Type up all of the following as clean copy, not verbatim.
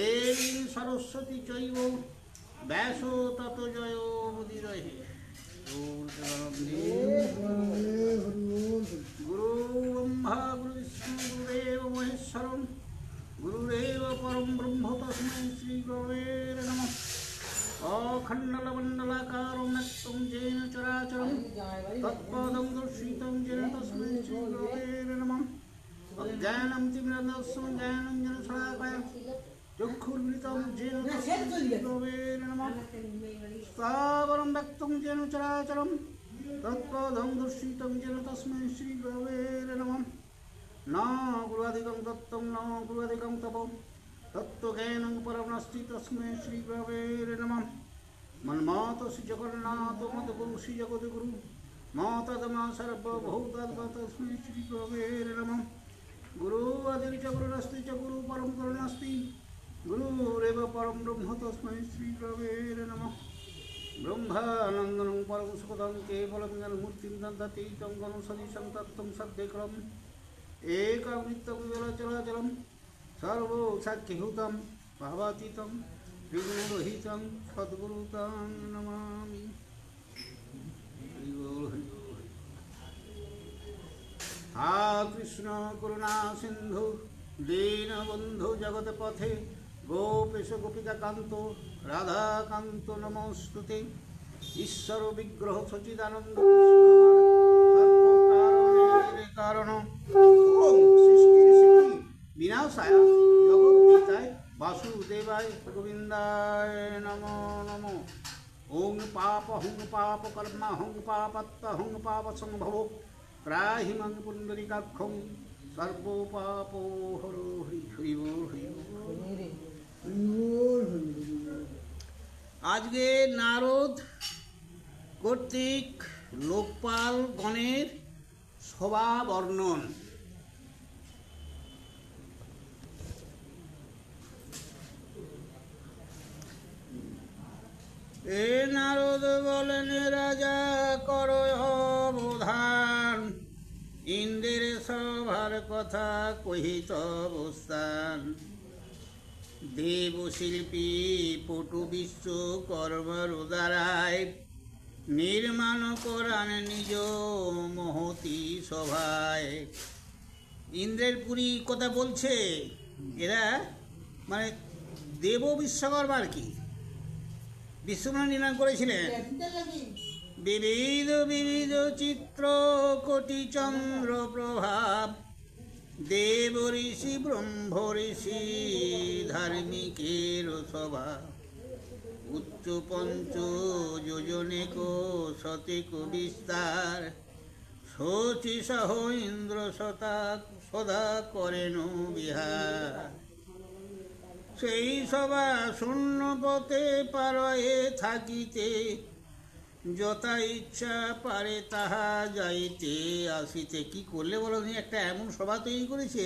দেবী সরস্বতী চৈব ব্যাস তত জয় মুদিরহে। গুরু ব্রহ্মা গুরু বিষ্ণু গুরুদেব মহেশ্বর গুরুদেব পরম ব্রহ্ম তস্मै শ্রী গুরবে নমঃ। অখণ্ডলমণ্ডলাকারं ন্যক্तं येन चराचरं तत्पदं दर्शितं येन तस्मै श्री गुरवे नमः। अज्ञानं तिमिरन्दस्सं ज्ञानञ्जनशलाकया चक्षुर्मिलितं येन तस्मै श्री गुरवे नमः। स्थावरं व्यक्तं येन चराचरं तत्पदं दर्शितं येन तस्मै श्री गुरवे नमः। न गुरुधिकं दत्तं न गुरुधिकं तपः तत्त्वज्ञानं परं नास्ति तस्मै श्री गुरवे नमः। मन्माता श्री जगन्नाथ मद्गुरु श्री जगद्गुरु माता दमा सर्वभूतात्मा तस्मै श्री गुरवे नमः। गुरु आदिर्च गुरुरस्ति च गुरु परं करुणास्ति गुरुरेव परं ब्रह्म तस्मै श्री गुरवे नमः। ब्रह्मानन्दनं परं सुखदं केवलं ज्ञानमूर्तिं ददति तं गणं सदीशं तत्त्वं सद्यकरम् एकमृत्तविवलचराचरं सर्वसाक्षिभूतं भावातीतं त्रिगुणरहितं सद्गुरुतं नमामि। हा कृष्ण करुणा सिंधु दीनबन्धु जगत्पथे गोपेश गोपिकान्त राधाकान्त नमोस्तुते। ईश्वर विग्रह सच्चिदानंद कारण विनाशाय जगद्गीताय वासुदेवाय गोविंदाय नमो नमो। ओं पाप हुं पाप कर्म हुं पापत्त हुं पाप संभवो त्राहि मं पुंडरीकाक्षं सर्वो पापो हरो हरि हरि हरि। আজকে নারদ কর্তৃক লোকপাল গণের সভা বর্ণন। এ নারদ বলেন রাজা কর অবধান ইন্দ্রের সভার কথা কহিত অবস্থান। দেবশিল্পী পটু বিশ্বকর্মার দ্বারায় নির্মাণ করান নিজ মহতি সভায়। ইন্দ্রের পুরী কথা বলছে এরা, মানে দেব বিশ্বকর্মা আর কি বিশ্বকর্মা নির্মাণ করেছিলেন। বিবিধ বিবিধ চিত্র কোটি চন্দ্র প্রভাব দেব ঋষি ব্রহ্ম ঋষি ধার্মিকের সভা। উচ্চ পঞ্চ যোজনেক শতেক বিস্তার শচী সহ ইন্দ্র সদা করেন বিহার। সেই সভা শূন্য পথে পারয়ে থাকিতে যথা ইচ্ছা পারে তাহা যাইতে আসিতে। কি করলে বলো, একটা এমন সভা তৈরি করেছে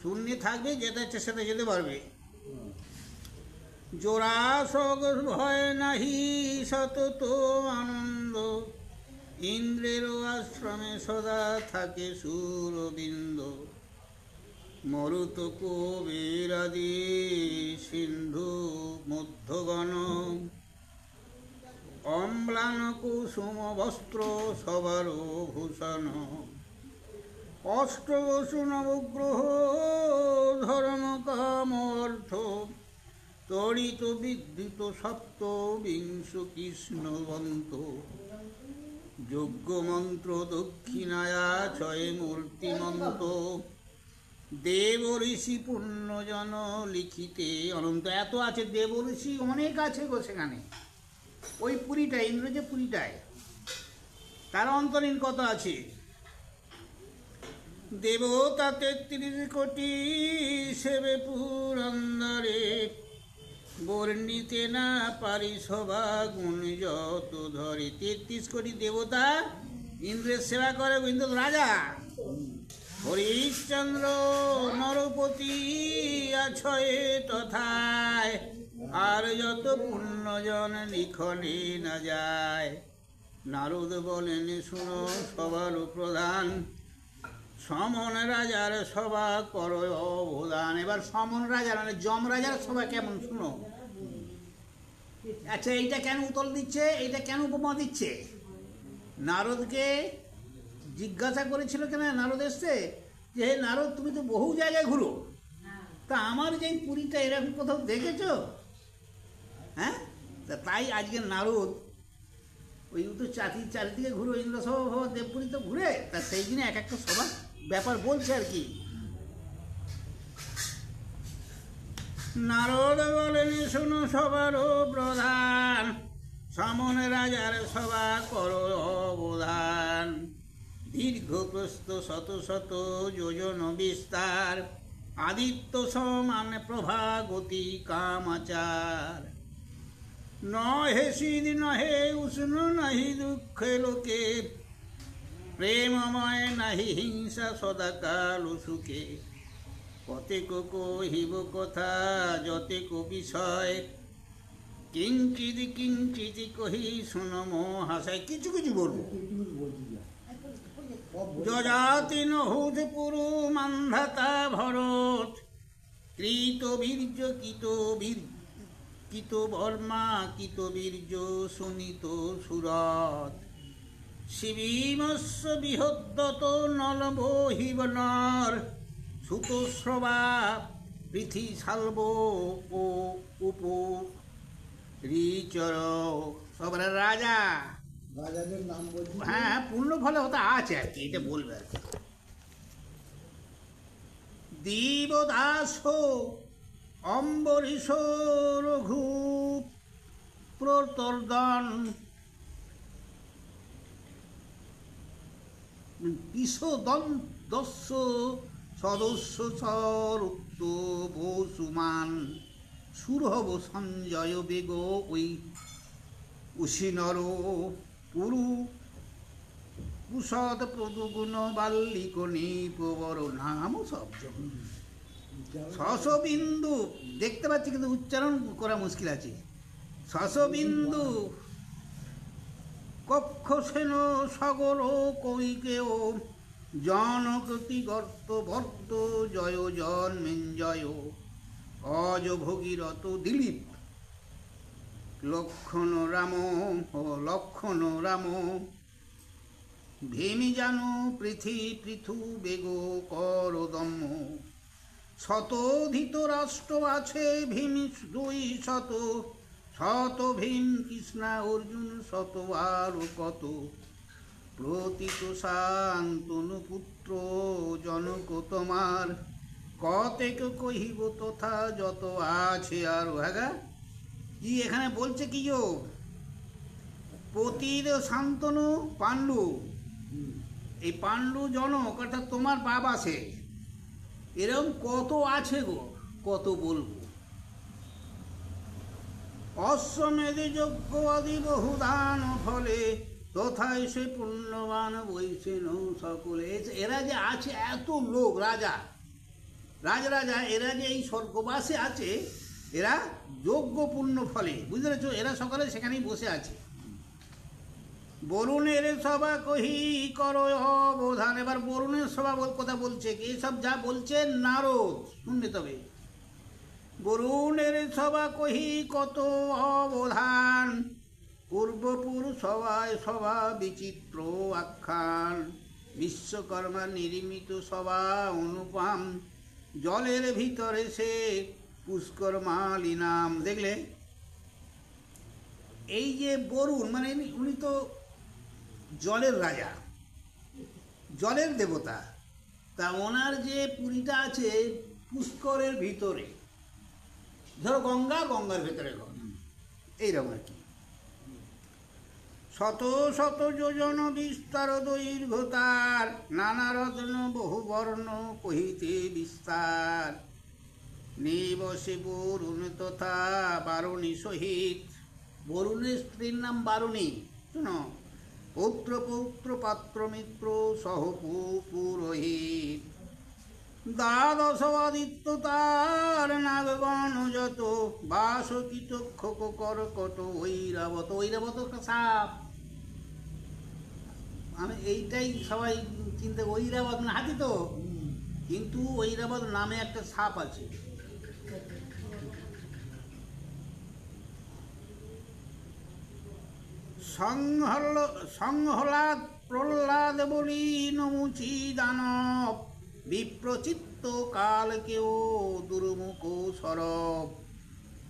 শূন্যে থাকবে, যেটা ইচ্ছা সেটা যেতে পারবে। জোড়া সগ ভয় নাহি সতত আনন্দ ইন্দ্রের আশ্রমে সদা থাকে সুরবিন্দ। মরুত কবিরাদি সিন্ধু মধ্যগণ অম্লান কুসুম বস্ত্র সবার ভূষণ। অষ্টবসু নবগ্রহ ধর্ম কাম অর্থ তড়িত বিদ্যুৎ সপ্ত বিংশ কৃষ্ণবন্ত। যজ্ঞ মন্ত্র দক্ষিণায়া ছয় মূর্তিমন্ত দেব ঋষি পুণ্যজন লিখিতে অনন্ত। এত আছে, দেব ঋষি অনেক আছে গো সেখানে। ওই পুরীটায়, ইন্দ্র যে পুরীটায়, তার অন্তরীণ কত আছে। দেবতা ৩৩ কোটি সেবে পুরন্দরে বর্ণিতে না পারি সভা গুণ যত ধরে। ৩৩ কোটি দেবতা ইন্দ্রের সেবা করে ইন্দ্র রাজা। হরিশ্চন্দ্র নরপতি আছয়ে তথায় আর যত পুণ্যজন লিখনে না যায়। নারদ বলেন শুনো সবার প্রধান সমন রাজার সভা করো অবদান। এবার সমন রাজার মানে যম রাজার সভা কেমন শুনো। আচ্ছা এইটা কেন উত্তর দিচ্ছে, এইটা কেন উপমা দিচ্ছে? নারদকে জিজ্ঞাসা করেছিল কেন, নারদ এসছে যে হে নারদ তুমি তো বহু জায়গায় ঘুরো, তা আমার যে পুরীটা এরকম কোথাও দেখেছো? হ্যাঁ, তা তাই আজকে নারদ ওই তো চারিদিকে ঘুরো, ইন্দ্র সভা দেবপুরী তো ঘুরে, তা সেই দিনে এক একটা সভা ব্যাপার বলছে আর কি। নারদ বলেন শোনো সবারও প্রধান, সমন রাজার সভা করো অবদান। দীর্ঘ প্রস্থ শত শত যোজন বিস্তার, আদিত্য সমান প্রভা গতি কামাচার। নহে শীত নহে উষ্ণ নাহি দুঃখে লোকে, প্রেমময় নাহি হিংসা সদাকাল সুখে। কতেক কহিব কথা যতেক বিষয়, কিঞ্চিত কিঞ্চিত কহি শুনম হাসায়। কিছু কিছু বলবো। যজাতি নহুদ পুরু মান্ধাতা ভরত, কৃত বীর্য কিত বর্মা কিত বীর্য সুনীত সুরত। শিবীমস্য বৃহদ্দত নলবহিব নর, সুতশ্রবা পৃথি শাল্ব ও উপ রিচর। সবার রাজা রাজাদের নাম বলছি। হ্যাঁ পূর্ণ ফলে হতে আছে আর কি, এটা বলবে আর কি। দেবদাস অম্বরীশ রঘু প্রতর্দন, দস্য সদস্য সরুক্ত বসুমান। সুরহব সঞ্জয় বেগ ওই উশিনর, পুরু কুশদ প্রদুগুণ বাল্লিক নিপবর। নাম শব্দ শশবিন্দু দেখতে পাচ্ছি কিন্তু উচ্চারণ করা মুশকিল আছে। শশবিন্দু কক্ষ সেন সগর কৈকেয়, জনকতি গর্ত ভর্ত জয় জন্মেঞ্জয়। অজ ভগীরথ দিলীপ লক্ষণ রাম, ভেমি জানো পৃথু বেগ করদম্য। শতধিত রাষ্ট্র আছে ভীম 200, শত ভীম কৃষ্ণা অর্জুন শত আর কত। প্রতীত শান্তনু পুত্র জনক তোমার, কতেক কহিব তথা যত আছে আর। হ্যাঁ কি এখানে বলছে কি গো, পতির শান্তনু পাণ্ডু, এই পাণ্ডু জনক অর্থাৎ তোমার বাবা সে, এরকম কত আছে গো, কত বলবো। অশ্বমেধে যজ্ঞ আদি বহুদান ফলে, তথায় সে পুণ্যবান বৈষ্ণ সকলে। এরা যে আছে এত লোক, রাজা রাজরাজা, এরা যে এই স্বর্গবাসে আছে, এরা যোগ্য পুণ্য ফলে, বুঝতে পেরেছ, এরা সকলে সেখানেই বসে আছে। বরুণের সভা কহি করো অবধান। এবার বরুণের সভা কথা বলছে, এইসব যা বলছে নারদ শুনবে তবে। বরুণের সভা কহি কত অবধান, পূর্বপুর সভায় সভা বিচিত্র আখ্যান। বিশ্বকর্মা নির্মিত সভা অনুপম, জলের ভিতরে সে পুষ্কর মালি নাম। দেখলে এই যে বরুণ মানে উনি তো জলের রাজা, জলের দেবতা, তা ওনার যে পুরীটা আছে পুষ্করের ভিতরে, ধরো গঙ্গার ভেতরে এইরকম আর কি। শত শত যোজন বিস্তার দৈর্ঘ্যতার, নানা রত্ন বহু বর্ণ কহিতে বিস্তার। নিবসে বরুণ তথা বারুণী সহিত, বরুণের স্ত্রীর নাম বারুণী, শোনো। পৌত্র পৌত্র পাত্র মিত্র সহ পুরোহিত। দ্বাদশ আদিত্য তার নাগগণ যত, বাসকৃত কর্কট ঐরাবত। ঐরাবত সাপ, আমি এইটাই সবাই চিন্তা, ঐরাবত না হাতি তো, কিন্তু ঐরাবত নামে একটা সাপ আছে। সংহলাদ প্রহ্লাদ বলি নমুচি দানব, বিপ্রচিত্ত কাল কেও দুর্মুখ সরব,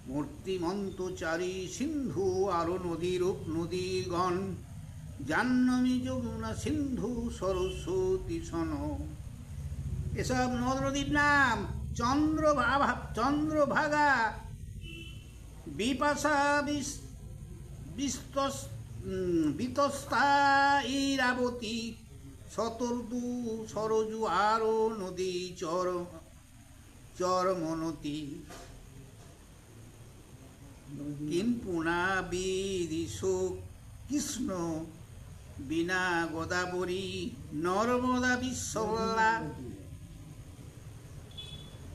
মূর্তিমন্তচারী সিন্ধু আরো নদীরূপ নদীগণ, জাহ্নবী যমুনা সিন্ধু সরস্বতী সন। এসব নদ নদীর নাম। চন্দ্রভাগা, বিপাশা, বিতস্তা ইরাবতী, শতর্দু সরজু আরো নদী চরমনতী, কিম্পুনা বিদিশ কৃষ্ণ বিনা গোদাবরী, নর্মদা বিশ্বল্লা,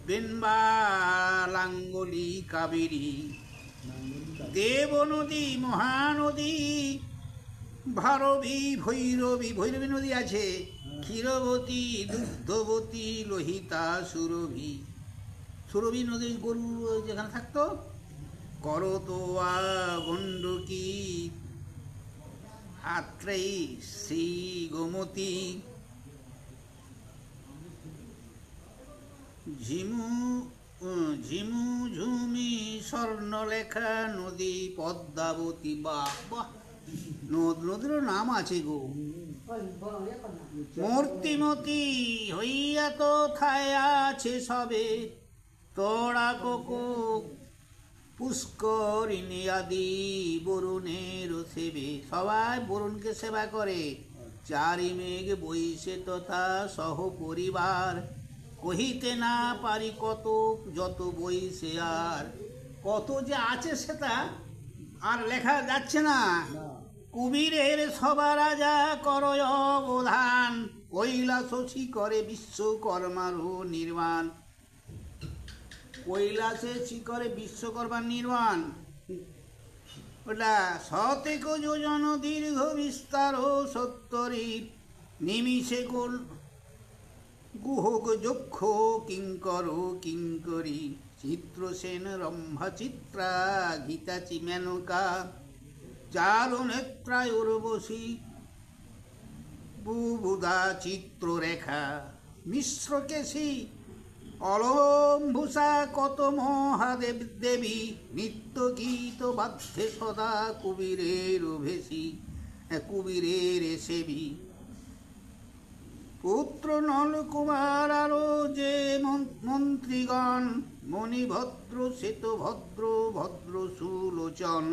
বেনবালাঙ্গলি কাবেরী, দেবনদী মহানদী, ভারবী ভৈরবী, ভৈরবী নদী আছে, ক্ষীরবতী দুগ্ধবতী, লোহিতা সুরভী, সুরভী নদীর গরু যেখানে থাকতো, করতোয়া গণ্ডকী, আত্রেয়ী শ্রী গোমতী, ঝিমু ঝুমি স্বর্ণলেখা নদী, পদ্মাবতী। বাহ বাহ, নদীরও নাম আছে গো। মূর্তিমতী হইয়া তো থায় আছে সবে, তোড়া কোকো পুষ্করিণী আদি, বরুণের সেবে, সবাই বরুণকে সেবা করে। চারি মেঘ বইসে তথা সহ পরিবার, কহিতে না পারি কত যত বইসে, আর কত যে আছে সেটা আর লেখা যাচ্ছে না। কুবীরের সবা রাজা করয় অবধান, কৈলাস শিখরে বিশ্বকর্মারও নির্মাণ, কৈলাসে শিখরে বিশ্বকর্মার নির্মাণ। ওটা শতেক যোজন দীর্ঘ বিস্তার সত্তরী, নিমিষে গোল গুহক যক্ষ কিঙ্কর কিঙ্করী, চিত্রসেন রম্ভা চিত্রা গীতাচি মেনকা, চারু নেত্রায় উর্বশী বুবুদা চিত্ররেখা, মিশ্রকেশী অলম্ভূষা, কত মহাদেব দেবী, নিত্য গীত বাধ্যে সদা কুবীরের ভেসি, কুবীরের সেবী। পুত্র নলকুমার আরো যে মন্ত্রীগণ, মণিভদ্র শ্বেতভদ্র ভদ্র সুলোচন,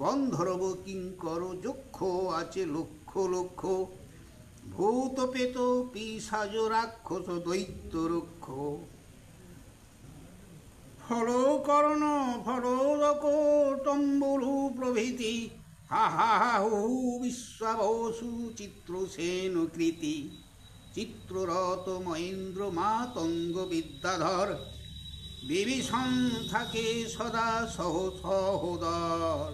গন্ধর্ব কিঙ্কর যক্ষ আছে লক্ষ লক্ষ, ভূত পেত পিশাচ রাক্ষস দৈত্য রক্ষ, ফলকর্ণ ফলোদক তম্বুরু প্রভৃতি, হা হা হা হু বিশ্বাবসু চিত্রসেন কৃতি, চিত্ররত মহেন্দ্র মাতঙ্গ বিদ্যাধর, বিভীষণ থাকে সদা সহ সহোদর।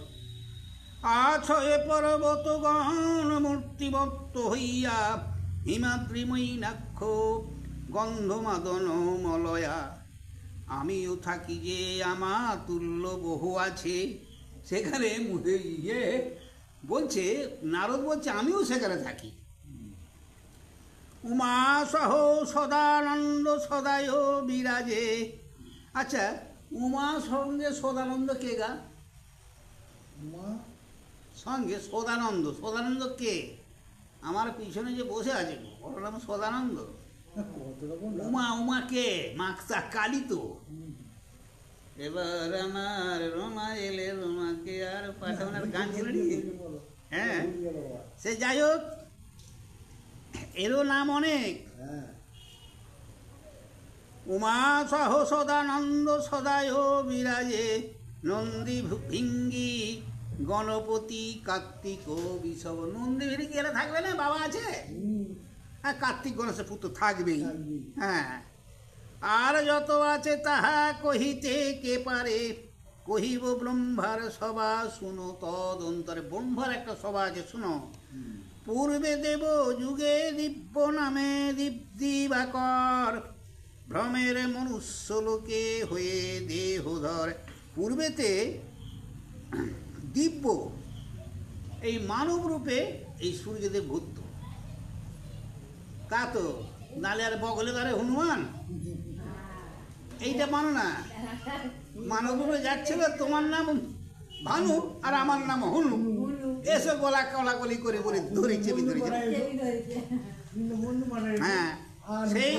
আছয়ে পর্বতগণ মূর্তিবত্ত হইয়া, হিমাদ্রি মৈনাক্ষ গন্ধমাদন মলয়া, আমিও থাকি যে আমার তুল্য বহু আছে সেখানে। ইয়ে বলছে, নারদ বলছে আমিও সেখানে থাকি। উমা সহ সদানন্দ সদায় বিরাজে। আচ্ছা, উমা সঙ্গে সদানন্দ কে গা? সঙ্গে সদানন্দ, সদানন্দ কে? আমার পিছনে যে বসে আছে ওর নাম সদানন্দ। উমা কে? মাক্তা কালী তো। এবার আমার রমা এলে রমাকে আর পাঠানোর গান ছিল। হ্যাঁ, সে যাই হোক, এরও নাম অনেক। উমা সহ সদানন্দ সদায় বিরাজে, নন্দী ভিঙ্গি গণপতি কার্তিক বিষব। নন্দী ভিঙ্গি এরা থাকবে না, বাবা আছে। হ্যাঁ, কার্তিক গণেশের পুত্র থাকবেই। হ্যাঁ, আর যত আছে তাহা কহিতে কে পারে, কহিব ব্রহ্মার সভা শুনো তদন্তরে। ব্রহ্মার একটা সভা আছে, শুনো। পূর্বে দেব যুগে দিব্য নামে দিব্যিবাকর, ভ্রমের মনুষ্য লোকে হয়ে দেহধর। পূর্বেতে দিব্য এই মানব রূপে এই সূর্যদেব ঘুরত, তা তো নালে আর বগলে ধরে হনুমান, এইটা মানো না। মানব রূপে যাচ্ছিল, তোমার নাম ভানু আর আমার নাম হনু, এসে গলা কলাকলি করে বলে ধরেছে ভিতরে। হ্যাঁ, সেই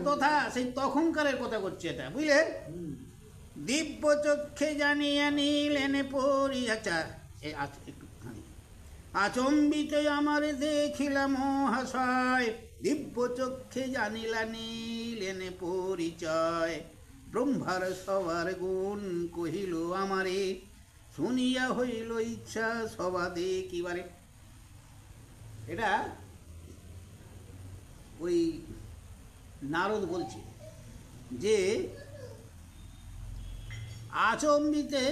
তথা সেই তখনকারের কথা করছে এটা, বুঝলে। দিব্য চক্ষে জানিয়া নিলেন পরিয়াচার, একটুখানি আচম্বিত আমার দেখিলাম মহাশয়, দিব্য চক্ষে জানিলা নিলেন পরিচয়। ব্রহ্মার সবার গুণ কহিল আমারে, শুনিয়া হইল ইচ্ছা সবা দেখিবারে। এটা ওই নারদ বলছে যে আচম্বিতে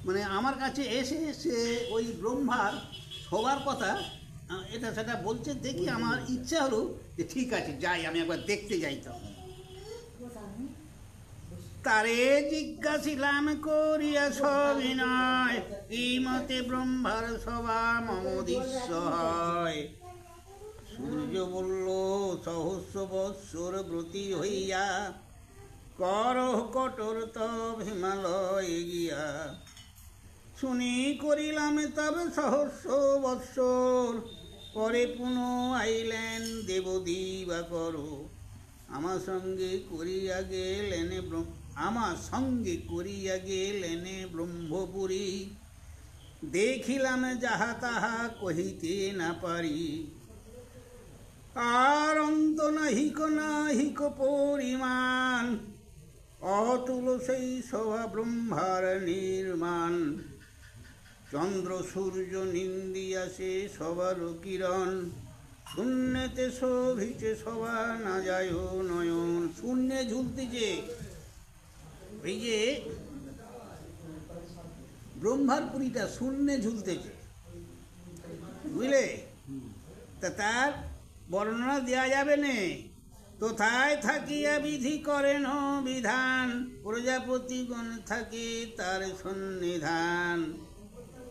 মানে আমার কাছে এসে সে ওই ব্রহ্মার সবার কথা এটা সেটা বলছে দেখি আমার ইচ্ছা হলো যে ঠিক আছে যাই, আমি একবার দেখতে যাই। তো তারে জিজ্ঞাসিলাম করিয়া সবিনয়, কি মতে ব্রহ্মার সভা মমদৃশ্য হয়। সূর্য বলল সহস্র বৎসর ব্রতী হইয়া, করহ কঠোর তব হিমালয় গিয়া। শুনি করিলাম তবে সহস্র বৎসর, পরে পুনঃ আইলেন দেবদিবাকর। আমার সঙ্গে করিয়া গেলেন ব্রহ্মপুরী, দেখিলাম যাহা তাহা কহিতে না পারি। আর অন্ত নাহিক পরিমাণ, অতুল সেই সভা ব্রহ্মার নির্মাণ। চন্দ্র সূর্য নিন্দিয়াছে সবার কিরণ, শূন্যতে শোভিছে সভা না যায় নয়ন। শূন্যে ঝুলতেছে, এই যে ব্রহ্মার পুরীটা শূন্যে ঝুলতেছে, বুঝলে। তা তার বর্ণনা দেওয়া যাবে না। তোথায় থাকিয়া বিধি করেন বিধান, প্রজাপতিগণ থাকে তার সন্নিধান।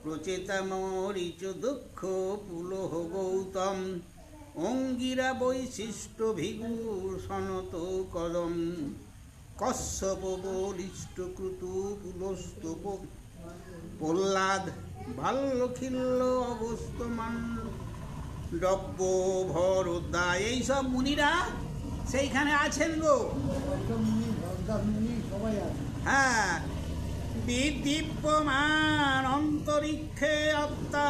প্রচেতা মরিচ দক্ষ পুলহ গৌতম, অঙ্গিরা বৈশিষ্ট্য ভিগু সনত কদম। কশ্যপ বলিষ্ঠ ক্রতু পুলস্তপ, প্রহ্লাদ বাল্যখিল্য অবস্তমান ডব্য ভরদা, এইসব মুনিরা সেইখানে আছেন গো। হ্যাঁ, বিদীপ্যমান অন্তরিক্ষে আত্মা,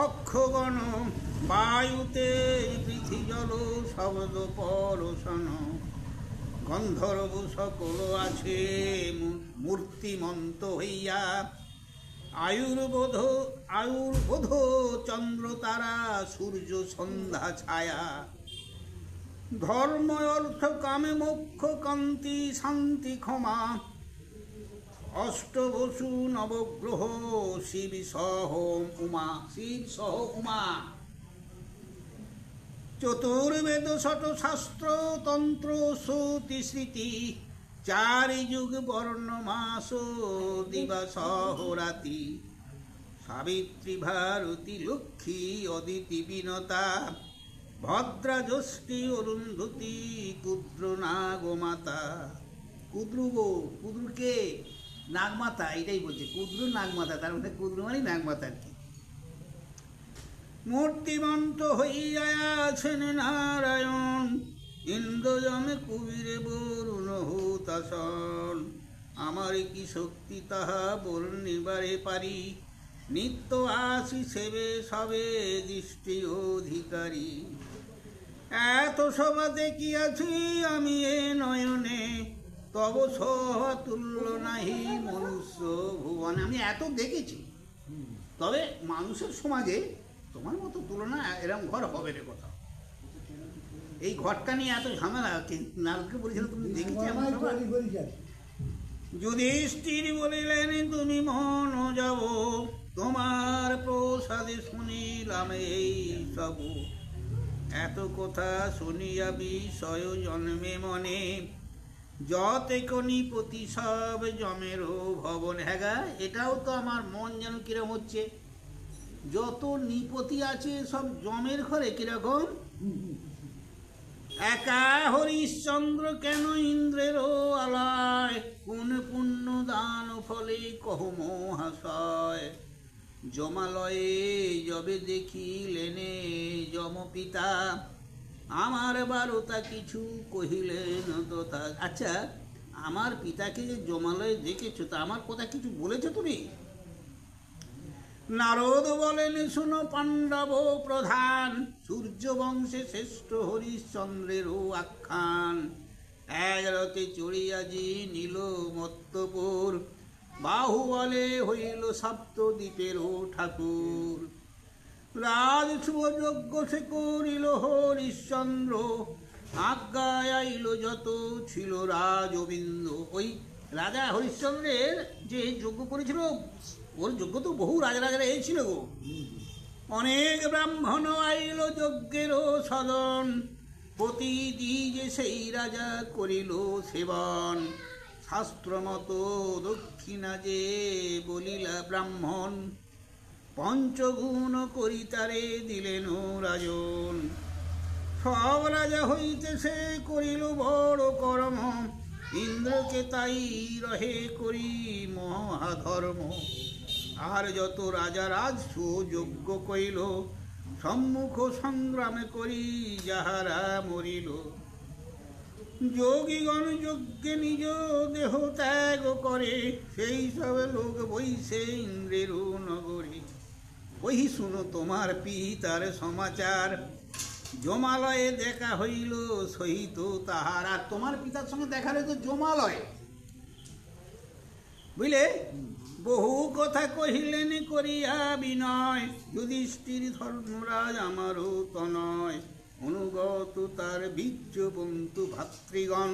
অক্ষগণ বায়ুতে পৃথি জল শব্দ পরশন। গন্ধর্ব সকল আছে মূর্তিমন্ত হইয়া, আয়ুর্বোধ চন্দ্র তারা সূর্য সন্ধ্যা ছায়া। ধর্ম অর্থ কামে মোক্ষ কান্তি শান্তি ক্ষমা, অষ্টবসু নবগ্রহ শিব সহ উমা। চতুর্বেদ ষট শাস্ত্র তন্ত্র শ্রুতি স্মৃতি, চারি যুগ বর্ণ মাস দিবস রাতি। সাবিত্রী ভারতী লক্ষ্মী অদিতি বিনতা, ভদ্রা জ্যোষ্ঠী অরুন্ধতী কুদ্র নাগমাতা। কুদ্রকে নাগমাতা, এটাই বলছে কুদ্র নাগমাতা, তার মানে কুদ্র মানে নাগমাতা আর কি। মূর্তিমন্ত হইয়া আছেন নারায়ণ, ইন্দ্রজনে কুবীরে বরুণ হুতাসন। আমার কি শক্তি তাহা বর্ণিবারে পারি, নিত্য আসি সেবে সবে দৃষ্টি অধিকারী। এত সভা দেখিয়াছি আমি এ নয়নে, তব সভা তুল্য নাহি মনুষ্য ভুবনে। আমি এত দেখেছি, তবে মানুষের সমাজে তোমার মতো তুলনা এরকম ঘর হবে রে কোথাও। এই ঘরটা নিয়ে এত ঝামেলা, নারদকে বলেছিল তুমি দেখেছি এমন সভা? যুধিষ্ঠির বলিলেন তুমি মন যাব, তোমার প্রসাদে শুনিলাম এই সব, এত কথা শুনিয়া বিষয় জন্মে মনে, যতে কনিপতি সব জমেরও ভবন। হ্যাঁ, এটাও তো আমার মন যেন কিরম হচ্ছে, যত নিপতি আছে সব জমের ঘরে কিরকম। একা হরিশ্চন্দ্র কেন ইন্দ্রেরও আলয়, কোন পুণ্য দান ফলে কহ মহাশয়। জমালয়ে যবে দেখিলেনে যম পিতা, আমার বারতা কিছু কহিলেন তথা। আচ্ছা, আমার পিতাকে যে জমালয়ে দেখেছো, তা আমার কথা কিছু বলেছো তুমি? নারদ বলেন, শুনো পাণ্ডব প্রধান, সূর্য বংশে শ্রেষ্ঠ হরিশ্চন্দ্রেরও আখ্যান। এক রথে চড়িয়াজি নীল মত্তপুর, বাহু বলে হইল সপ্তদ্বীপেরও ঠাকুর। রাজ যজ্ঞ সে করিল হরিশ্চন্দ্র, আজ্ঞায় আইল যত ছিল রাজবিন্দ। ওই রাজা হরিশ্চন্দ্রের যে যজ্ঞ করেছিল, ওর যজ্ঞ তো বহু রাজারা এসেছিল গো। অনেক ব্রাহ্মণ আইল যজ্ঞেরও সদন, প্রতিদি যে সেই রাজা করিল সেবন। শাস্ত্রমত দক্ষিণা যে বলিলা ব্রাহ্মণ, পঞ্চগুণ করি তারে দিলেন রাজন। সব রাজা হইতে সে করিল বড় কর্ম, ইন্দ্রকে তাই রহে করি মহাধর্ম। আর যত রাজা রাজস্ব যজ্ঞ কইল, সম্মুখ সংগ্রামে করি যাহারা মরিল। যোগীগণ যজ্ঞে নিজ দেহ ত্যাগ করে, সেই সব লোক বইসে ইন্দ্রের নগরে। ওই শুনো তোমার পিতার সমাচার, জমালয়ে দেখা হইল সহিত তাহার। আর তোমার পিতার সঙ্গে দেখা হইতো জমালয়ে, বুঝলে? বহু কথা কহিলেন করিয়া বিনয়, যুধিষ্ঠির ধর্মরাজ আমারও তনয়। অনুগত তার বীর্যবন্তু ভাতৃগণ,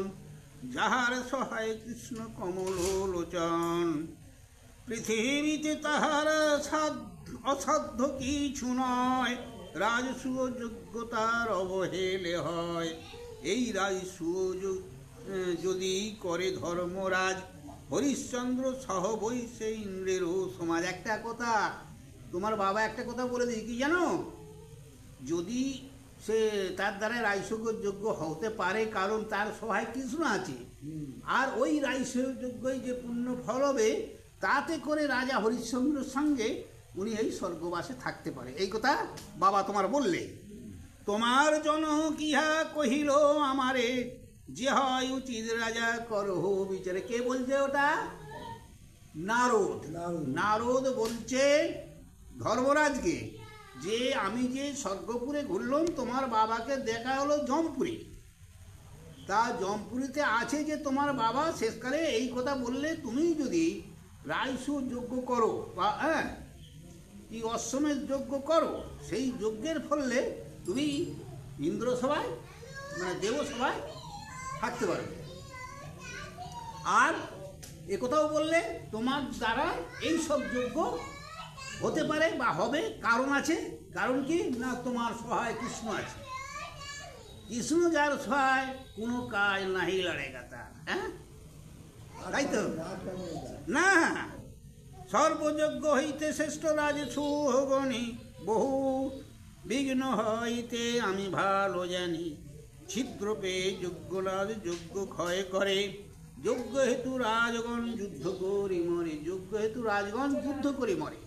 যাহার সহায় কৃষ্ণ কমল লোচন। পৃথিবীতে তাহার অসাধ্য কিছু নয়, রাজসূয় যোগ্যতার অবহেলে হয়। এই রাজসূয় যদি করে ধর্মরাজ, হরিশ্চন্দ্র সহ বৈশে ইন্দ্রেরও সমাজ। একটা কথা তোমার বাবা একটা কথা বলে দিই, কি জানো? যদি সে তার দ্বারা রাজসূয়যোগ্য হতে পারে, কারণ তার সহায় কৃষ্ণ আছে। আর ওই রাজসূয়যোগ্যই যে পুণ্য ফল হবে, তাতে করে রাজা হরিশ্চন্দ্রের সঙ্গে উনি এই স্বর্গবাসে থাকতে পারে। এই কথা বাবা তোমার বললে। তোমার জনক ইহা কহিল আমারে, যে হয় উচিত রাজা করহ বিচারে। কে বলছে ওটা? নারদ। নারদ বলছে ধর্মরাজকে, যে আমি যে স্বর্গপুরে ঘুরলাম, তোমার বাবাকে দেখা হলো জমপুরে। তা জমপুরিতে আছে যে তোমার বাবা, শেষকালে এই কথা বললে, তুমি যদি রাজসূয় যজ্ঞ করো বা কি অশ্বমেধ যজ্ঞ করো, সেই যজ্ঞের ফলে তুমি ইন্দ্রসভায় মানে দেবসভায় থাকতে পারবে। আর একথাও বললে তোমার দ্বারা এই সব যজ্ঞ হতে পারে বা হবে, কারণ আছে। কারণ কি না, তোমার সহায় কৃষ্ণ আছে। কৃষ্ণ যার সহায় কোনো কাজ নাহি লড়েগা তার। তাই তো না? সর্বযজ্ঞ হইতে শ্রেষ্ঠ রাজসূয়গণে, বহু বিঘ্ন হইতে আমি ভালো জানি। ছিদ্র পেয়ে যজ্ঞরাজ যজ্ঞ ক্ষয় করে, যজ্ঞ হেতু রাজগণ যুদ্ধ করি মরে। যজ্ঞ হেতু রাজগণ যুদ্ধ করে মরে।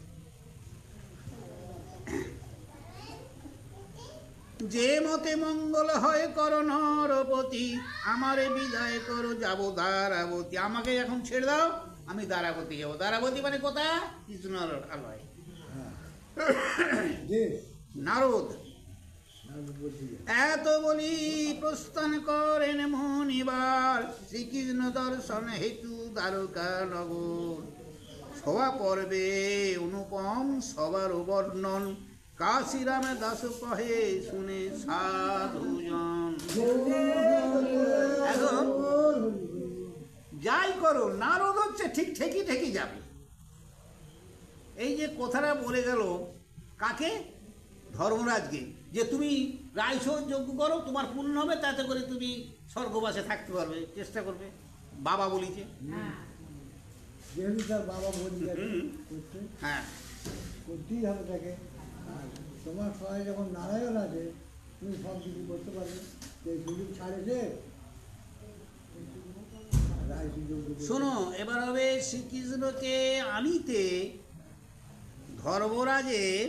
যে মতে মঙ্গল হয় কর নরপতি, আমারে বিদায় করো যাব দ্বারাবতী। আমাকে এখন ছেড়ে দাও, আমি দ্বারাবতী যাবো। দ্বারাবতী মানে কোথা? কৃষ্ণর আলয়। নারদ এত বলি প্রস্থান করেন মনিবার, শ্রীকৃষ্ণ দর্শন হেতু দ্বারকা নগর। সভা পর্বে অনুপম সবার বর্ণন, কাশিরামে দাস কহে শুনে সাধুজন। এখন যাই করো, নারদ হচ্ছে ঠিক ঠেকি যাবে। এই যে কথাটা বলে গেল কাকে? ধর্মরাজকে, যে তুমি রাইসও যজ্ঞ করো, তোমার পূর্ণ হবে, তাতে করে তুমি স্বর্গবাসে থাকতে পারবে, চেষ্টা করবে। বাবা বলিছে। যেহেতু তার বাবা বলি হুম। করতে হ্যাঁ, করতেই হবে তাকে। আর তোমার সহায় যখন নারায়ণ আছে, তুমি সব কিছু করতে পারবে। সেই সুযোগ ছাড়েছে রায় সুযোগ দিতে। শোনো, এবার হবে শ্রীকৃষ্ণকে আনিতে ধর্মরাজের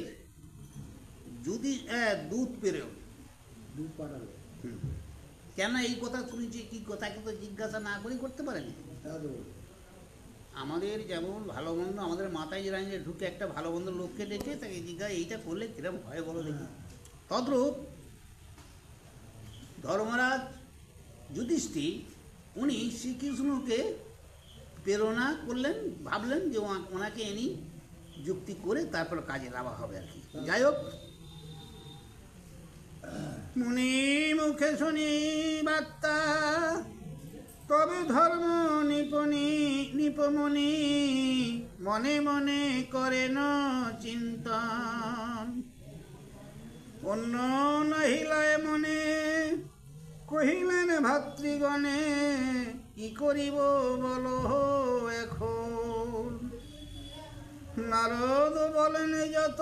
যদি দুধ পেরেও। দুধ পাঠাবে, কেন এই কথা শুনেছি, কি কথা কিন্তু জিজ্ঞাসা না করেই করতে পারেনি। তা তো বলবো। আমাদের যেমন ভালো মন্দ, আমাদের মাথায় যে রাঞ্জে ঢুকে একটা ভালো মন্দ লোককে ডেকে তাকে জিজ্ঞাসা এইটা করলে কিরম হয় বলো দেখি। তদ্রূপ ধর্মরাজ যুধিষ্ঠির উনি শ্রীকৃষ্ণকে প্রেরণা করলেন, ভাবলেন যে ওনাকে এনি যুক্তি করে তারপর কাজে লাভা হবে আর কি। যাই হোক, মুনি মুখে শুনি বার্তা, তবে ধর্ম নিপমনি মনে মনে করেন চিন্তন। অন্য নহিলয় মনে কহিলেন ভাতৃগণে, কি করিব বলো এখন। নারদ বলেন যত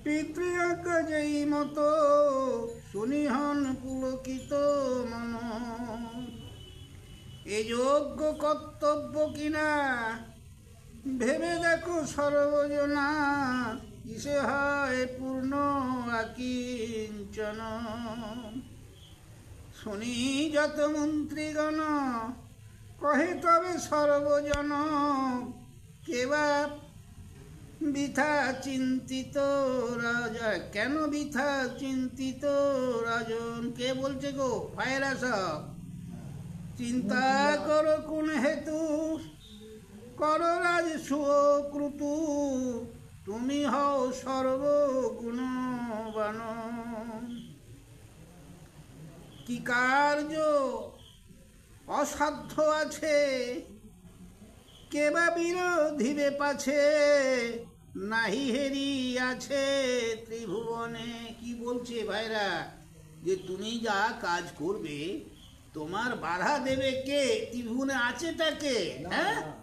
পিতৃজ্ঞা যেই মতো, শুনিহন পুলকিত মন। এ যোগ্য কর্তব্য কিনা ভেবে দেখো সর্বজনা, কিসে হয় পূর্ণ আকিঞ্চন। শুনি যত মন্ত্রীগণ কহে তবে সর্বজন, কেবা বৃথা চিন্তিত রাজা। কেন বৃথা চিন্তিত রাজন? কে বলছে গো? ভাইরা সব চিন্তা করো কোন হেতু, করো রাজ সুক্রুতু, তুমি হও সর্বগুণবান। কি কার্য অসাধ্য আছে, কেবা বিরোধিবে পাছে, নাহি হেরি আছে ত্রিভুবনে। কি বলছে ভাইরা? যে তুমি যা কাজ করবে তোমার বাধা দেবে কে? ত্রিভুবনে আছেটা কে? না, হ্যাঁ, না,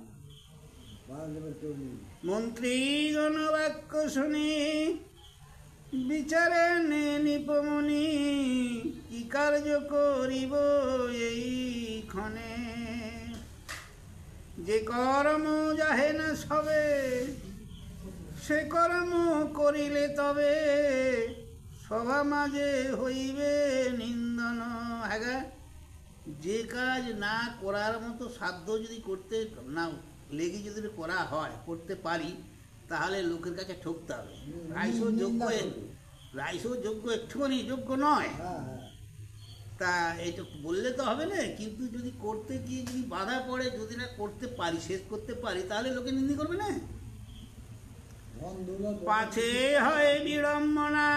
বাধা দেবে কেউ নেই। মন্ত্রীগণ বাক্য শুনি বিচারে নিপমনি, কি কার্য করিব এই ক্ষণে। যে কর্ম যাহে না সবে, সে কর্ম করিলে তবে, সভা মাঝে হইবে নিন্দন। হ্যাঁ, যে কাজ না করার মতো সাধ্য যদি করতে না লেগে যদি করা হয়, করতে পারি, তাহলে লোকের কাছে ঠকতে হবে। রাইসও যোগ্য, রাইসও যোগ্য একটুখানি যোগ্য নয়। হ্যাঁ, হ্যাঁ। তা এইটা বললে তো হবে না, কিন্তু যদি করতে গিয়ে যদি বাধা পড়ে, যদি না করতে পারি, শেষ করতে পারি, তাহলে লোকে নিন্দে করবে না। ধন দৌলত পাছে হয় বিড়ম্বনা,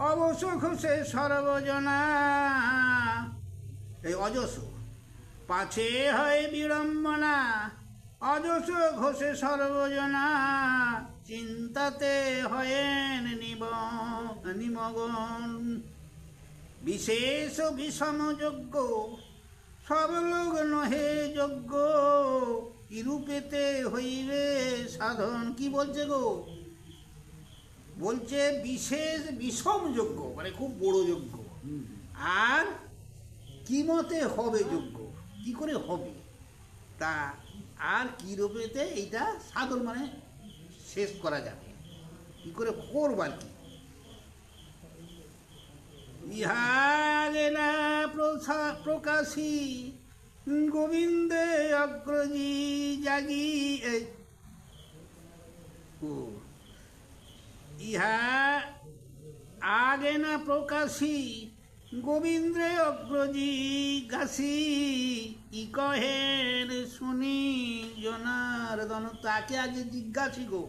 অবশ্য ঘোষে সর্বজনা। এই অযশ, পাছে হয় বিড়ম্বনা, অযশ ঘোষে সর্বজনা, চিন্তাতে হয়েন নিমগন। বিশেষ বিষম যোগ্য, সব লোক নহে যোগ্য, কিরূপেতে হইবে সাধন। কি বলছে গো? বলছে বিশেষ বিষম যোগ্য, মানে খুব বড় যোগ্য। আর কি মতে হবে যোগ্য, কি করে হবে, তা আর কি রূপেতে এইটা সাধন মানে শেষ করা যাবে, কি করে করবার কি। ইহাগে না প্রকাশী গোবিন্দে অগ্রজি জাগি। ইহা আগে না প্রকাশী গোবিন্দ্রে অগ্রজি গাছি, ই কহেন শুনি জনার্দন। তাকে আগে জিজ্ঞাসি গো।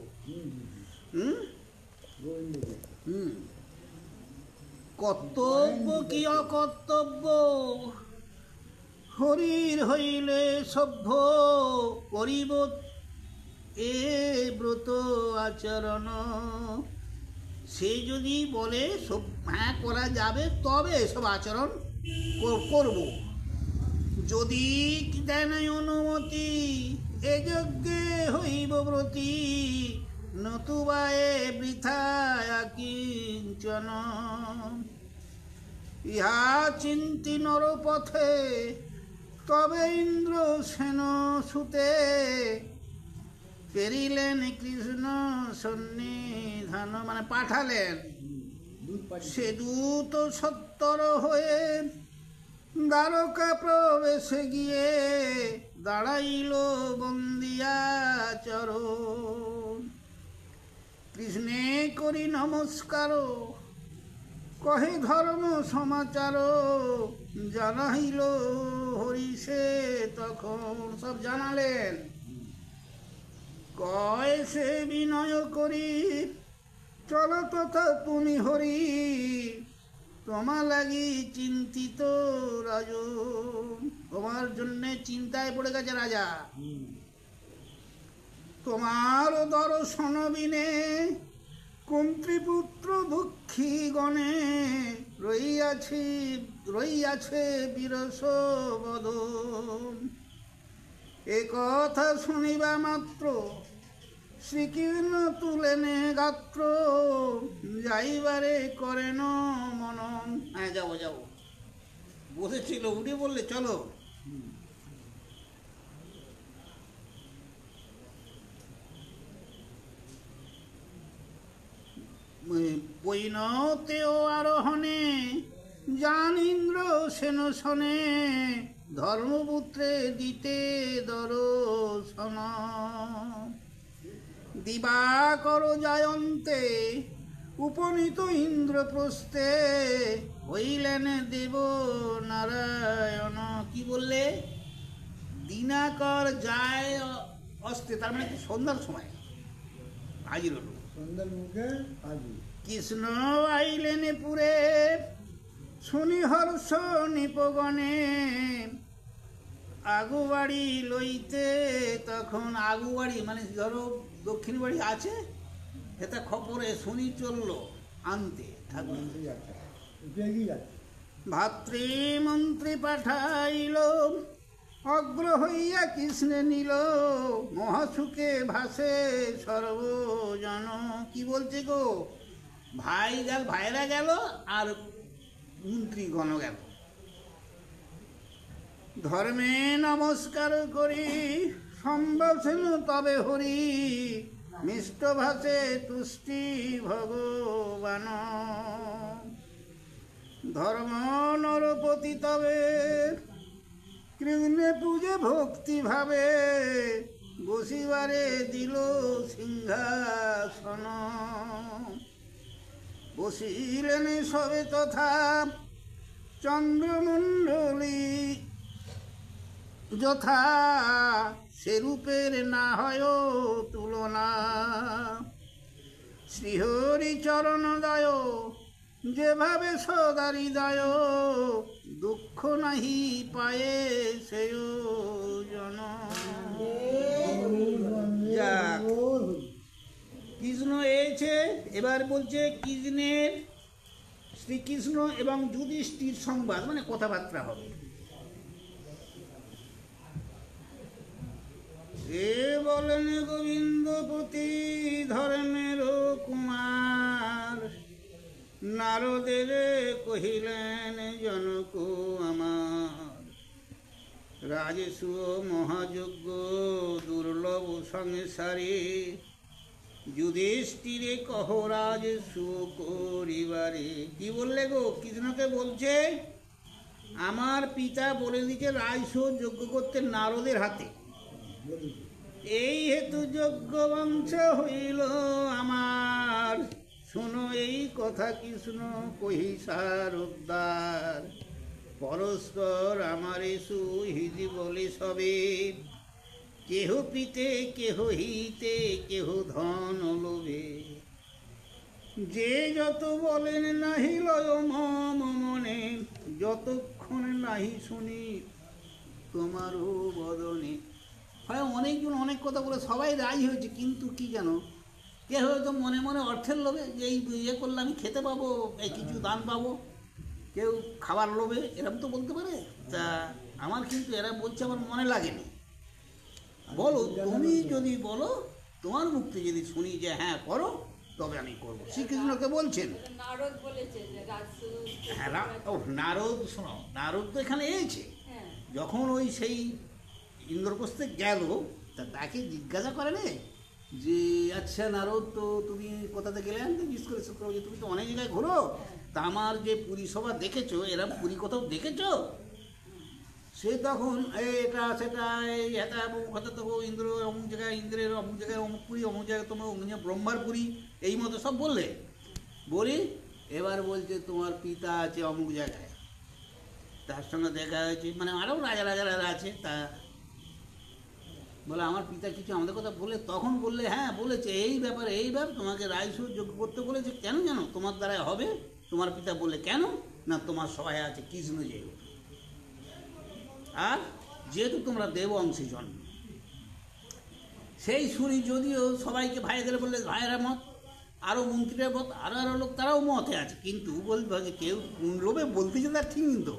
গোবিন্দকে। হুম, কর্তব্য কি অকর্তব্য, হরির হইলে সভ্য, করিব এ ব্রত আচরণ। সে যদি বলে সব হ্যাঁ করা যাবে তবে এসব আচরণ করব। যদি দেন অনুমতি এ যজ্ঞে হইব ব্রতী, নতুবা এ বৃথায় কিঞ্চন। ইহা চিন্তি নরপথে তবে ইন্দ্র সেন সুতে, পেরিলেন কৃষ্ণ সন্নিধান, মানে পাঠালেন। সে দূত সত্তর হয়ে দ্বারকা প্রবেশে গিয়ে দাঁড়াইল বন্দিয়া চরণ। কৃষ্ণে করি নমস্কার কহে ধর্ম সমাচার, জানাইল হরিষে তখন, সব জানালেন। কয় সে বিনয় করি চলো তথা তুমি হরি, তোমার লাগি চিন্তিত রাজন। তোমার জন্যে চিন্তায় পড়ে গেছে রাজা। তোমার দর্শন বিনে কুন্ত্রীপুত্র দুঃখী গণে, রইয়াছে বিরস বদন। এ কথা শুনিবা মাত্র শ্রীকৃষ্ণ তুলেনে গাত্র, যাইবারে করেন মনন। হ্যাঁ যাবো যাবো, বসেছিল উঠে বললে চলো। পৈনতেও আরোহণে যান ইন্দ্র সেন শনে, ধর্মপুত্রে দিতে দর্শন। দিবাকর জয়ন্তে উপনীত ইন্দ্রপ্রস্থে, হইলেন দেব নারায়ণ। কি বললে? দিনাকর যায় অস্তে, তার মানে কি সন্ধ্যার সময় হাজির হলো। সন্ধ্যার মুখে হাজির। কৃষ্ণ আইলেন পুরে শুনি হর্ষ নিপগণে, আগু বাড়ি লইতে তখন, আগু বাড়ি মানে ধরো দক্ষিণ বাড়ি আছে, এটা খবরে শুনি চললো আনতে ঠাকুর। ভাতৃমন্ত্রী পাঠাইল অগ্র হইয়া কৃষ্ণে নিল, মহাসুখে ভাসে সর্বজন। কি বলছে গো? ভাইরা গেল আর মন্ত্রীগণ গেল। ধর্মে নমস্কার করি সম্ভাষণ তবে হরি, মিষ্ট ভাষে তুষ্টি ভগবান। ধর্ম নরপতি তবে কৃষ্ণে পূজে ভক্তি ভাবে, বসিবারে দিল সিংহাসন। বসিলেন সবে তথা চন্দ্রমণ্ডলী যথা, সেরূপের না হয় তুলনা। শ্রীহরি চরণ দয় যেভাবে সদারি দয়, দুঃখ নাহি পায়ে সেয় জন। কৃষ্ণ এসে এবার বলছে কৃষ্ণের, শ্রীকৃষ্ণ এবং যুধিষ্ঠির সংবাদ, মানে কথাবার্তা হবে। এ বলেন গোবিন্দপতি ধর্মের কুমার, নারদের কহিলেন জনক আমার। রাজসু মহাযজ্ঞ দুর্লভ সংসারে, যুধিষ্ঠিরে কহ রাজসু করিবারে। কি বললে গো? কৃষ্ণকে বলছে আমার পিতা বলে দিচ্ছে রাজসু যজ্ঞ করতে নারদের হাতে, এই হেতু যজ্ঞ বংশ হইল আমার। শোনো এই কথা কৃষ্ণ কহি সার উদ্ধার, পরস্পর আমারে সুহিতি বলে সবে, কেহ পিতে কেহ হিতে কেহ ধন লোভে। যে যত বলেন নাহি লয় মম মনে, যতক্ষণ নাহি শুনি তোমারও বদনে। হয় অনেকজন অনেক কথা বলে সবাই রাজি হয়েছে, কিন্তু কি জানো, কে হয়তো মনে মনে অর্থের লোভে যে এই ইয়ে করলে আমি খেতে পাবো, এই কিছু দান পাবো, কেউ খাবার লোভে, এরকম তো বলতে পারে। তা আমার কিন্তু এরা বলছে আমার মনে লাগেনি। বলো, তুমি যদি বলো, তোমার মুক্তি যদি শুনি যে হ্যাঁ করো, তবে আমি করবো। শ্রীকৃষ্ণকে বলছেন। নারদ বলেছে যে হ্যাঁ, নারদ, শোনো, নারদ তো এখানে এসেছে। হ্যাঁ যখন ওই সেই ইন্দ্রপ্রস্থে গেল, তা তাকে জিজ্ঞাসা করে নে যে আচ্ছা নারদ, তো তুমি কোথাতে গেলেন? তো জিজ্ঞেস করে শুক্র যে তুমি তো অনেক জায়গায় ঘোরো, তা আমার যে পুরী সভা দেখেছো, এরা পুরী কোথাও দেখেছো? সে তখন এটা সেটা এই এটা কথা তো ইন্দ্র অমুক জায়গায়, ইন্দ্রের অমুক জায়গায় অমুক পুরী, অমুক জায়গায় তোমার ব্রহ্মার পুরী, এই মতো সব বললে। বলি, এবার বলছে তোমার পিতা আছে অমুক জায়গায়, তার সঙ্গে দেখা হয়েছে, মানে আরও রাজারা আছে। তা বলে আমার পিতা কিছু আমাদের কথা বলে, তখন বললে হ্যাঁ বলেছে, এই ব্যাপারে এই ব্যাপার তোমাকে রায়সুর যোগ্য করতে বলেছে। কেন জানো? তোমার দ্বারা হবে। তোমার পিতা বলে কেন না, তোমার সহায় আছে কৃষ্ণ যেহেতু, আর যেহেতু তোমরা দেব অংশী জন্ম। সেই শুনি, যদিও সবাইকে ভাইদের বললে ভাইয়েরা মত, আরও মন্ত্রীরা মত, আরও লোক তারাও মতে আছে, কিন্তু বলতে যে কেউ কোন লোভে বলতেছে তার ঠিক, কিন্তু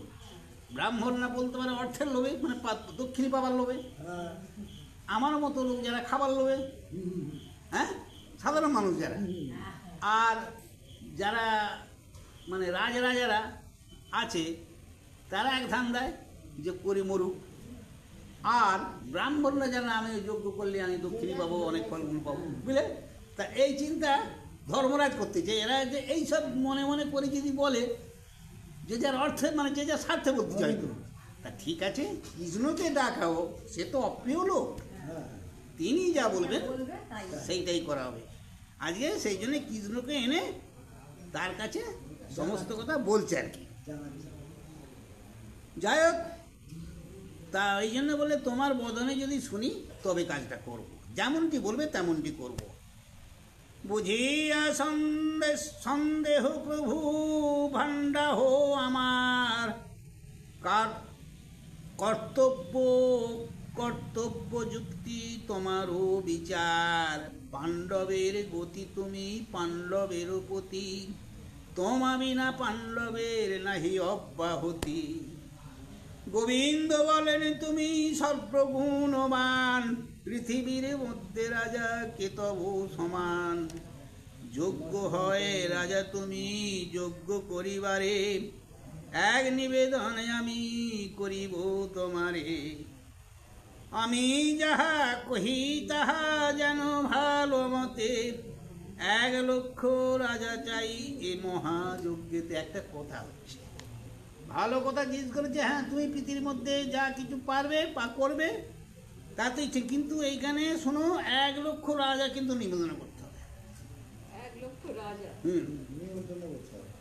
ব্রাহ্মণ না বলতে পারে অর্থের লোভে, মানে দক্ষিণী পাবার লোভে, হ্যাঁ, আমার মতো লোক যারা খাবার লোভে, হ্যাঁ, সাধারণ মানুষ যারা, আর যারা মানে রাজারা আছে, তারা এক ধান্দায় যে করি মরুক, আর ব্রাহ্মণরা যারা আমি যোগ্য করলে আমি দক্ষিণী পাবো, অনেক ফলগুলো পাবো, বুঝলে? তা এই চিন্তা ধর্মরাজ করতে যে এরা যে এইসব মনে মনে করে যদি বলে যে যার অর্থে, মানে যে যার স্বার্থে বলতে চাইতো, তা ঠিক আছে, কৃষ্ণকে ডাকাও, সে তো অপ্রিয় লোক, হ্যাঁ, তিনি যা বলবেন বলবে তাই সেইটাই করা হবে। আজকে সেই জন্য কৃষ্ণকে এনে তার কাছে সমস্ত কথা বলছে আর কি। জানাচ্ছি। যাই হোক, তা এই জন্য বলে তোমার বদনে যদি শুনি তবে কাজটা করব, যেমনটি বলবে তেমনটি করব। বুঝিয়া সন্দেহ প্রভু ভাণ্ডা হো আমার, কর্তব্য যুক্তি তোমারও বিচার, পাণ্ডবের গতি তুমি পাণ্ডবের পতি, তোমা বিনা পাণ্ডবের নাহি অব্যাহতি। গোবিন্দ বলেন তুমি সর্বগুণবান, পৃথিবীর মধ্যে রাজা কে তবু সমান, যোগ্য হয় রাজা তুমি যোগ্য করিবারে, এক নিবেদন আমি করিব তোমারে, আমি যাহা কহি তাহা যেন ভালো মতে, 1,00,000 রাজা চাই এ মহাযজ্ঞেতে। একটা কথা হচ্ছে, ভালো কথা জিজ্ঞেস করেছে, হ্যাঁ তুমি পৃথিবীর মধ্যে যা কিছু পারবে করবে, তাতেই ঠিক, কিন্তু এইখানে শোনো 1,00,000 রাজা কিন্তু নিবেদন করতে হবে। 1,00,000 রাজা নিমন্ত্রণ করতে হবে।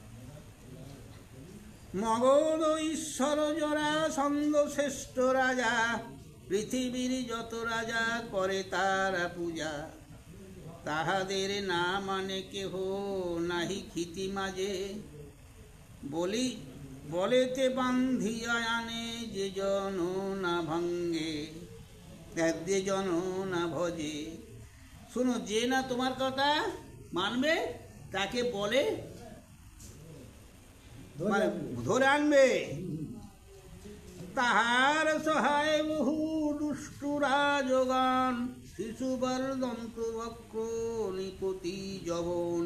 মগধ ঈশ্বর জোড়া ছন্দ শ্রেষ্ঠ রাজা, পৃথিবীর যত রাজা করে তারা পূজা, তাহাদের না মানে কেহ নাহি ক্ষিতি মাঝে, বলেতে বান্ধিয়া আনে যে জন না ভাঙ্গে, যে জন না ভজে। শোনো, যে না তোমার কথা মানবে তাকে বলে মানে ধরে আনবে। তাহার সহায় বহু দুষ্টু রাজগণ, শিশুবর দন্তবক্র নিপতি জবন,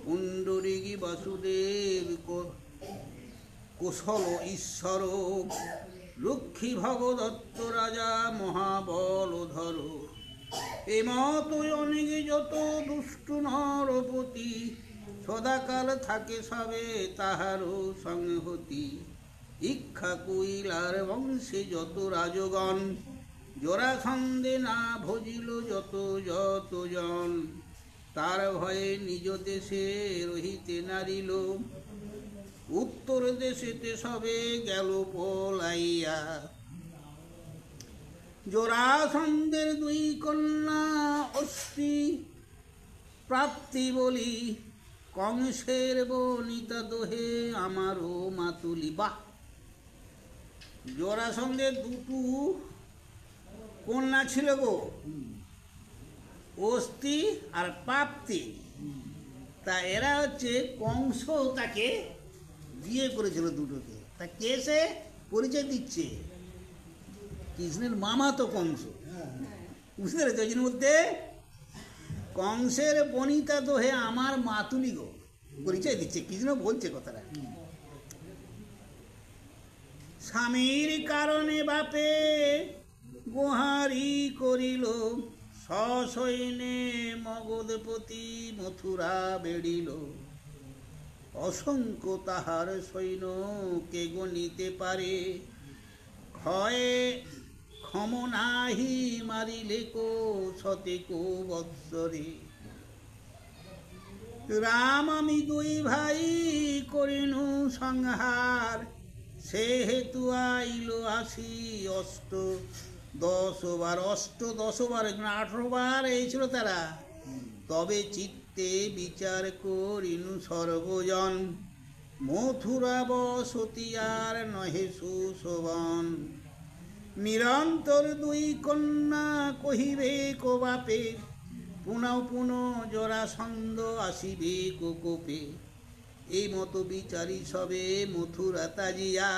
পুণ্ডরীগী বাসুদেব কোশল ঈশ্বর, লক্ষ্মী ভগদত্ত রাজা মহাবলধর, এমত অনেক যত দুষ্টু নরপতি, সদাকাল থাকে সবে তাহারও সংহতি, ইক্ষা কুইলার বংশে যত রাজগণ, জরাসন্ধে না ভজিল যত জন, তার ভয়ে নিজ দেশে রহিতে নারিল, উত্তর দেশেতে সবে গেল পলাইয়া, জরাসন্ধের 2 কন্যা অস্থি প্রাপ্তি বলি, কংসের বনিতা দোহে আমারও মাতুলি। বাহ, জরাসন্ধের 2 কন্যা ছিল গো অস্তি আর প্রাপ্তি। তা এরা হচ্ছে কংস তাকে বিয়ে করেছিল দুটোকে। তা কে সে পরিচয় দিচ্ছে, কৃষ্ণের মামা তো কংস, হ্যাঁ বুঝতে পেরেছ? ওই জন্য বলতে কংসের বনিতা দোহে আমার মাতুলি গো, পরিচয় দিচ্ছে, কৃষ্ণ বলছে কথাটা। স্বামীর কারণে বাপে গোহারি করিল, সসৈন্যে মগধপতি মথুরা বেড়িল। অসংখ্য তাহার সৈন্য কে গণিতে পারে, ক্ষয়ে ক্ষম নাহি মারিলে কো শতেক বৎসরে। রাম আমি দুই ভাই করিনু সংহার, সে হেতু আইল আসি অষ্ট 10 বার, 18 বার এইছিল তারা। তবে চিত্তে বিচার করিনু সর্বজন, মথুরা বসতি আর নহে সুশোভন। নিরন্তর দুই কন্যা কহিবে কো বাপে, পুনঃ পুনঃ জরাসন্ধ আসিবে কোপে। এই মতো বিচারি সবে মথুরা তাজিয়া,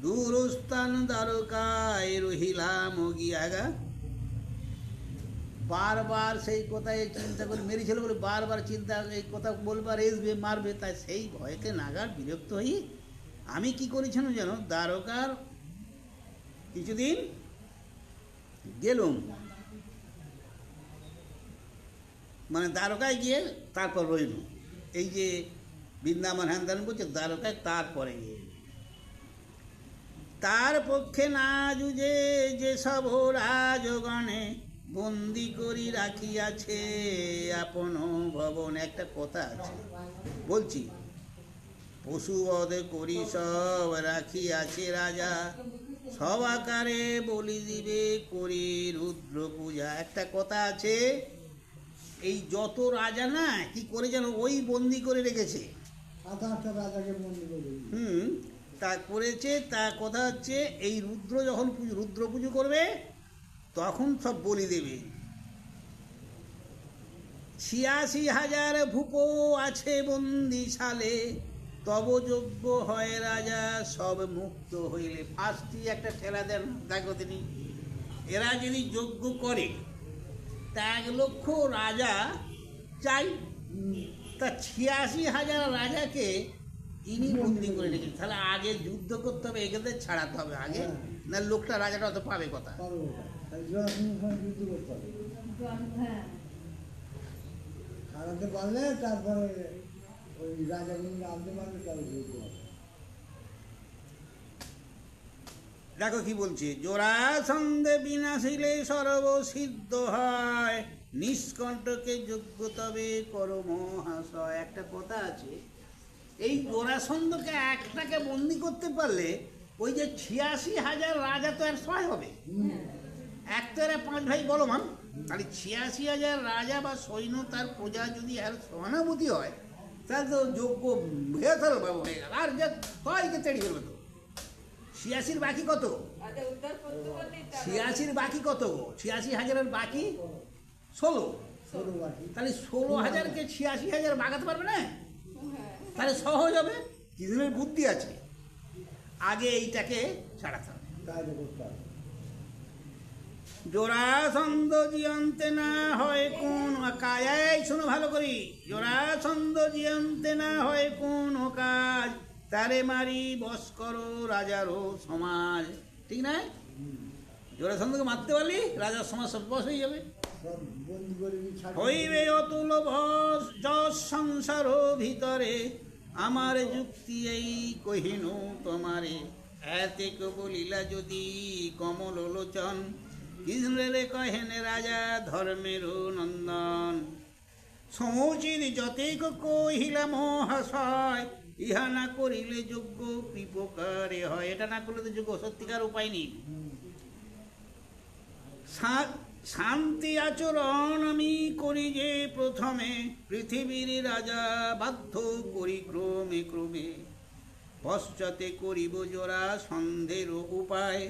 দূরস্থান দ্বারকায় রহিলাম গিয়াগা। বারবার সেই কথায় চিন্তা করে মেরেছিল বলে বারবার চিন্তা, এই কথা বলবার আসবে মারবে, তাই সেই ভয়তে নাগার বিরক্ত হই আমি কি করেছিলাম যেন, দ্বারকার কিছুদিন গেলুম, মানে দ্বারকায় গিয়ে তারপর রইল। এই যে বৃন্দাবন হ্যান্দান করছে দ্বারকায়, তারপরে গিয়ে তার পক্ষে না জুঝে যেসব রাজগণে, বন্দি করি রাখিয়াছে আপন ভবন। একটা কথা আছে বলছি, পশুবধ করি সব রাখিয়াছে রাজা, সব আকারে বলি দিবে করি রুদ্র পূজা। একটা কথা আছে, এই যত রাজা না কি করে যেন ওই বন্দি করে রেখেছে, 7-8টা রাজাকে বন্দি করে দিয়েছে। তা করেছে। তা কথা হচ্ছে এই রুদ্র যখন রুদ্র পুজো করবে তখন সব বলি দেবে। 86,000 ভূপ আছে বন্দিশালে, তব যোগ্য হয় রাজা সব মুক্ত হইলে। ফার্স্টই একটা ঠেলা দেন, দেখো তিনি এরা যদি যজ্ঞ করে তা 1 লক্ষ রাজা চাই, তা 86,000 রাজাকে ইনি বন্দি করে রেখেছেন। তাহলে আগে যুদ্ধ করতে হবে, এখানে ছাড়াতে হবে আগে, না লোকটা রাজাটা অত পাবে কথা। পারবো না। তাই জরাসন্ধের সঙ্গে যুদ্ধ করতে হবে। হারাতে পারলে তারপরে ওই রাজাগুলো আনতে পারলে তাহলে যুদ্ধ হবে। দেখো কি বলছে, জরাসন্ধে বিনাশিলে সর্বসিদ্ধ হয়, নিষ্কণ্টকে যোগ্য তবে কর মহাশয়। একটা কথা আছে, এই জরাসন্ধকে একটাকে বন্দি করতে পারলে ওই যে 86,000 রাজা তো আর সহায় হবে। এক তো এরা 5 ভাই বলবান, তাহলে 86,000 রাজা বা সৈন্য তার প্রজা যদি আর সহানুভূতি হয়, তাহলে তো যোগ্য ভেতর হয়ে গেল, আর যা সবাইকে তেড়ি ফেলবে তো। 86 বাকি কত? আগে উদ্ধার করতে পারলেই তারা- 86 বাকি কত গো? 86,000 বাকি 16, ছোটো বাকি তাহলে 16,000কে 86,000 বাগাতে পারবে না? হ্যাঁ। তাহলে সহজ হবে। কৃষ্ণের বুদ্ধি আছে, আগে এইটাকে ছাড়াতে হবে। কায়দা করতে হবে। জরাসন্ধ জিয়ন্তে না হয় কোন কায়াই, শোনো ভালো করি, জরাসন্ধ জিয়ন্তে না হয় কোন কাজ, তারে মারি বস করো রাজারও সমাজ। ঠিক না? জরাসন্ধকে মারতে পারলি রাজার সমাজ সব বস হয়ে যাবে। সব বন্দি করে দিয়ে ছাড় হইবে অতুল ভস যশ সংসার ভিতরে, আমার যুক্তি এই কহিনু তোমারে। এতেক বলিলা যদি কমল লোচন, কৃষ্ণের কহেন রাজা ধর্মের নন্দন। সমুচিত যতেক কহিলা মহাশয়, ইহা না করিলে যোগ্য পিপকারে হয়। এটা না করলে তো যোগ্য সত্যিকার উপায় নেই। শান্তি আচরণ আমি করি যে প্রথমে, পৃথিবীর রাজা বাধ্য করি ক্রমে ক্রমে। পশ্চাতে করিব জরা সন্ধের উপায়,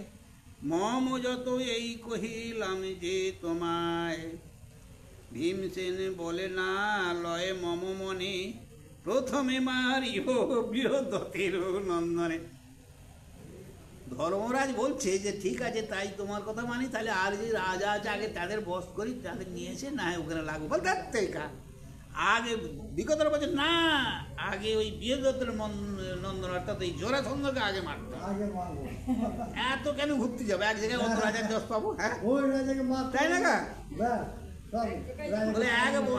মম যত এই কহিলাম যে তোমায়। ভীমসেন বলে না লয়ে মম মনে, প্রথমে মারিব বৃহদত্তের নন্দনে। ধর্মরাজ বলছে যে ঠিক আছে, তাই তোমার কথা মানি, তাহলে আর যে রাজা আছে আগে তাদের বস করি, তাদের নিয়ে এসে না হয় ওখানে লাগবো। বল দেখা আগে বিগত বলছে না, আগে ওই বৃহদত্তের নন্দন অর্থাৎ এই জরাসন্ধকে আগে মারতে হবে। আগে মারবো। এত কেন ঘুরতে যাবে এক জায়গায়, অত রাজার দশ পাবো? হ্যাঁ, ওই রাজাকে মারতে তাই না গা? ব্যাস, সব বলে রাজাকে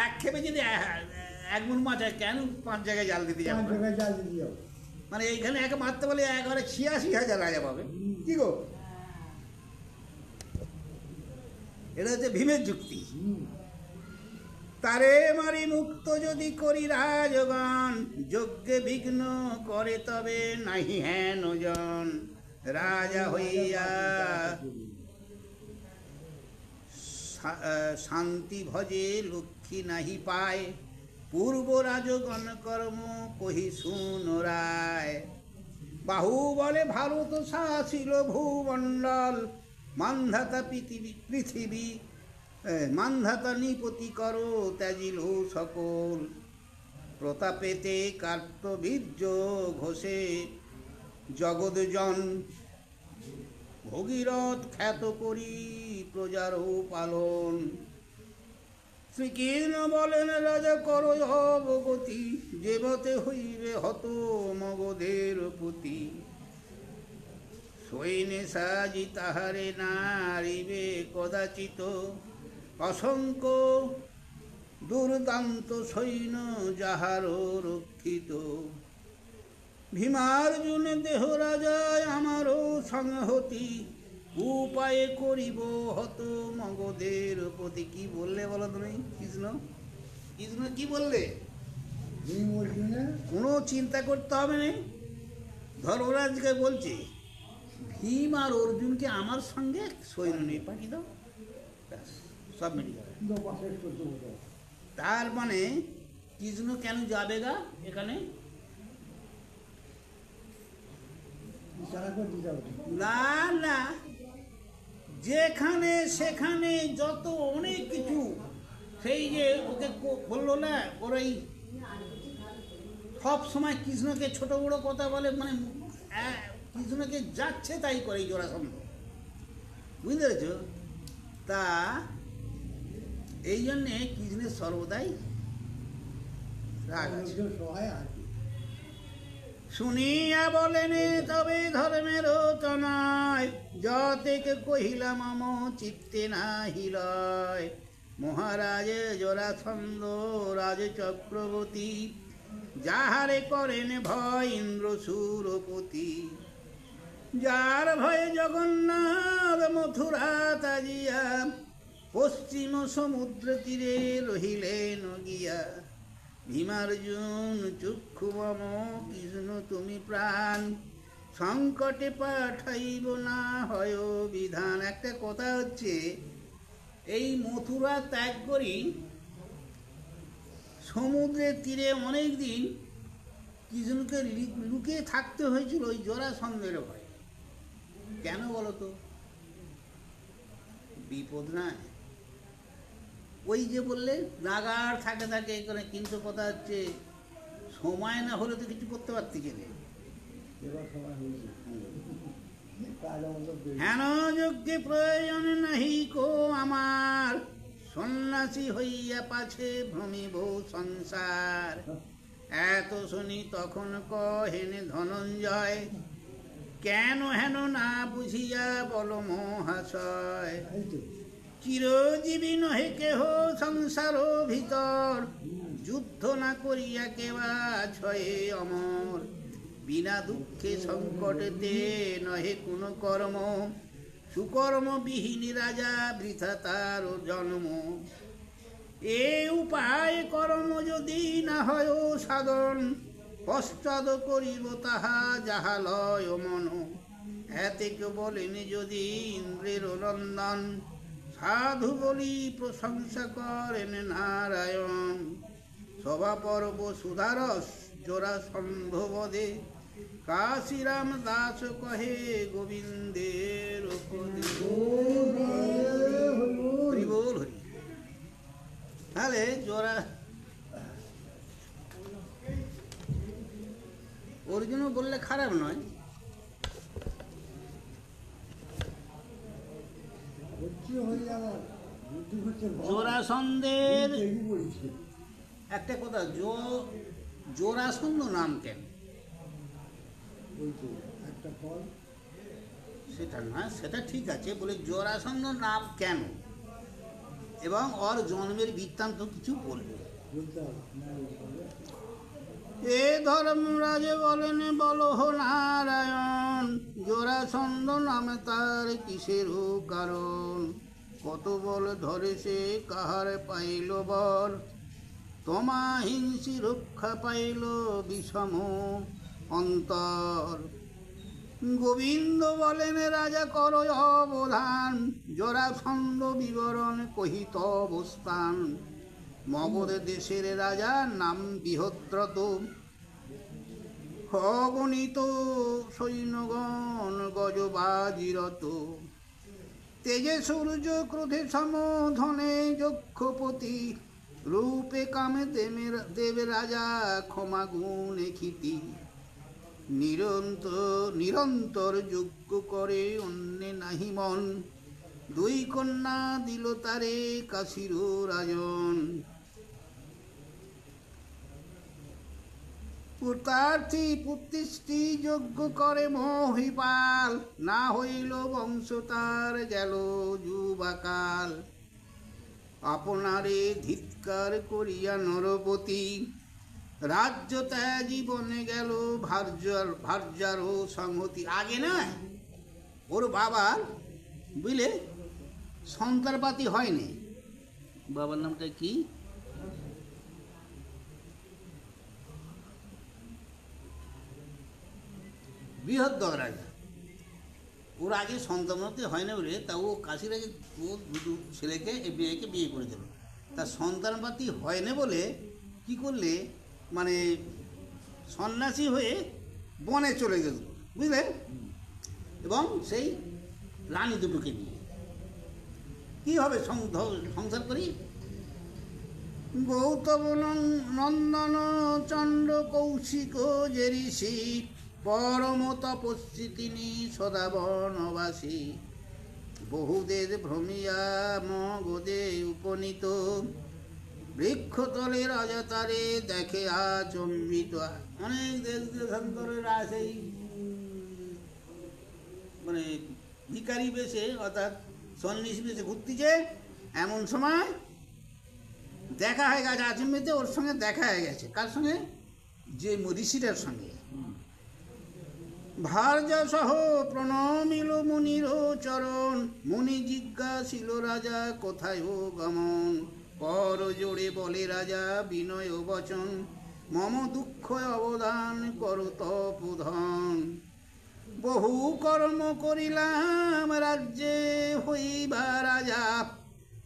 এক খেপে যদি এক মন মাছ হয়, কেন 5 জায়গায় জাল দিতে যাবো? 5 জায়গায় জাল দিতে যাবো। মানে এইখানে একে মারতে বলে একবারে 86,000 রাজা পাবে। কি গো, এটা হচ্ছে ভীমের যুক্তি। হুম। তারে মারি মুক্ত যদি করি রাজগণ, যজ্ঞে বিঘ্ন করে তবে নাহি হেন জন। রাজা হইয়া শান্তি ভজে লক্ষ্মী নাহি পায়, পূর্ব রাজগণ কর্ম কহি শুন রায়। বাহু বলে ভারত শাসিল ভূমণ্ডল, মান্ধাতা পৃথিবী মান্ধাতা নিপতি করো ত্যাজিল সকল। প্রতাপেতে কার্তবীর্য ঘোষে জগৎজন, ভগীরথ খ্যাত করি প্রজারও পালন। শ্রীকৃষ্ণ বলেন রাজা করো অবগতি, যেবতে হইবে হত মগধের প্রতি। সৈন্যে সাজি তাহারে নারিবে কদাচিত, অসংখ্য দুর্দান্ত সৈন্য যাহারও রক্ষিত। ভীমার্জুন দেহ রাজায় আমারও সংহতি, উপায়ে করিব হত মগধের প্রতি। কি বললে বলো তুমি? কৃষ্ণ কৃষ্ণ কি বললে? ভীম অর্জুনে কোনো চিন্তা করতে হবে না। ধর্মরাজকে বলছে ভীম আর অর্জুনকে আমার সঙ্গে সৈন্য নিয়ে পাঠিয়ে দাও, ব্যাস, সব মিটে যাবে। শেষ করতে বলতে হবে। তার মানে কৃষ্ণ কেন যাবে গা এখানে? ইশারা করে দিতে হবে। না না, যেখানে সেখানে যত অনেক কিছু, সেই যে ওকে বললো না, ওর এই সব সময় কৃষ্ণকে ছোট বড় কথা বলে, মানে কৃষ্ণকে যাচ্ছে তাই করে এই জরাসন্ধ, বুঝতে পেরেছ? তা এই জন্যে কৃষ্ণের সর্বদাই রাগ আছে। অর্জুন সহায় আছে। শুনিয়া বলেন তবে ধর্মের তনয়, যতেকে কহিলা মম চিত্তে নাহি লয়। মহারাজ জরাসন্ধ রাজ চক্রবর্তী, যাহারে করেন ভয় ইন্দ্র সুরপতি। যার ভয়ে জগন্নাথ মথুরা তাজিয়া, পশ্চিম সমুদ্র তীরে রহিলেন গিয়া। ভীমার্জুন চক্ষু মম কৃষ্ণ তুমি প্রাণ, সংকটে পাঠাইব না হয় বিধান। একটা কথা হচ্ছে, এই মথুরা ত্যাগ করি সমুদ্রের তীরে অনেক দিন কৃষ্ণকে লুকিয়ে থাকতে হয়েছিল ওই জরাসন্ধের ভয়ে। কেন বলো তো? বিপদ নাই, ওই যে বললে নাগার থাকে থাকে এখানে, কিন্তু কথা হচ্ছে সময় না হলে তো কিছু করতে পারতি কেনে। এবার সময় হয়েছে। কাজ আমাদের বেশি। হেন যজ্ঞে প্রয়োজন নাহি কো আমার, সন্ন্যাসী হইয়া পাছে ভ্রমিব সংসার। এত শুনি তখন কহেন ধনঞ্জয়, কেন হেন না বুঝিয়া বল মহাশয়। এই তো। চিরজীবী নহে কেহ সংসার ভিতর, যুদ্ধ না করিয়া কেবা ছয়ে অমর। বিনা দুঃখে সংকটেতে নহে কোনো কর্ম, সুকর্ম বিহীন রাজা বৃথা তার জন্ম। এ উপায় কর্ম যদি না হয় সাধন, পশ্চাৎ করিব তাহা যাহা লয় মন। এতে কেউ বলেন যদি ইন্দ্রের নন্দন, সাধু বলি প্রশংসা করেন নারায়ণ। সভা পর্ব সুধারস জরাসন্ধ বধে, কাশিরাম দাস কহে গোবিন্দের উপদেশ। হরি বল হরি। তাহলে জোড়া ওর জন্য বললে খারাপ নয়। হচ্ছে হয়ে যাওয়ার বুদ্ধি হচ্ছে জোড়াসন্ধের একটা কথা, জোড়াসন্ধ নাম কেন? ওই তো একটা ফল সেটা না, সেটা ঠিক আছে, বলে জোড়াসন্ধ নাম কেন এবং ওর জন্মের বৃত্তান্ত কিছু বলবে। বলতে হবে না বলতে এ ধর্মরাজ বলেন বলহ নারায়ণ, জোড়াসন্ধ নামে তার কিসেরও কারণ। কত বল ধরে সে কাহার পাইল বল, তোমা হিংসি রক্ষা পাইল বিষম অন্তর। গোবিন্দ বলেন রাজা কর অবধান, জরাসন্ধ বিবরণ কহিত অবস্থান। মগধ দেশের রাজা নাম বৃহদ্রত, অগণিত সৈন্যগণ গজবাজিরত। তেজে সূর্য ক্রোধে সম ধনে যক্ষপতি, রূপে কামে দেব রাজা ক্ষমা গুণে খিতি। নিরন্তর যজ্ঞ করে অন্যে নাহি মন, দুই কন্যা দিল তারে কাশীর রাজন। পুত্রার্থী পুত্রিষ্টি যজ্ঞ করে মহিপাল, না হইল বংশ তার গেল যুবাকাল। আপনারে ধিক্কার করিয়া নরপতি, রাজ্য ত্যাগী বনে গেল ভার্যারও সংহতি। আগে না ওর বাবার বুঝলে সন্তানপাতি হয়নি। বাবার নামটা কি? বৃহদ্রথ রাজা। ওর আগে সন্তানপাতি হয় না বলে তা ও কাশীর আগে ও দুটো ছেলেকে মেয়েকে বিয়ে করে দিল। তার সন্তানপাতি হয় না বলে কি করলে, মানে সন্ন্যাসী হয়ে বনে চলে গেল বুঝলে, এবং সেই রানী দুটোকে নিয়ে কী হবে সংসার করি। গৌতম নন্দন চন্দ্র কৌশিক যে ঋষি, পরম তপস্বী তিনি সদা বনবাসী। বহুদের ভ্রমিয়া মগধে উপনীত, বৃক্ষতলে রাজা তারে দেখে আচম্বিত। অনেক দেশ দেশান্তরের সেই মানে ভিখারি বেশে অর্থাৎ সন্ন্যাসী বেশে ঘুরতেছে, এমন সময় দেখা হয়ে গেছে আচম্বিত। ওর সঙ্গে দেখা হয়ে গেছে কার সঙ্গে? যে ঋষিটার সঙ্গে। ভার্যা সহ প্রণমিল মুনির চরণ, মুনি জিজ্ঞাসিল রাজা কোথায় ও গমন। কর জোড়ে বলে রাজা বিনয় বচন, মম দুঃখ অবদান কর তপোধন। বহু কর্ম করিলাম রাজ্যে হইবা রাজা,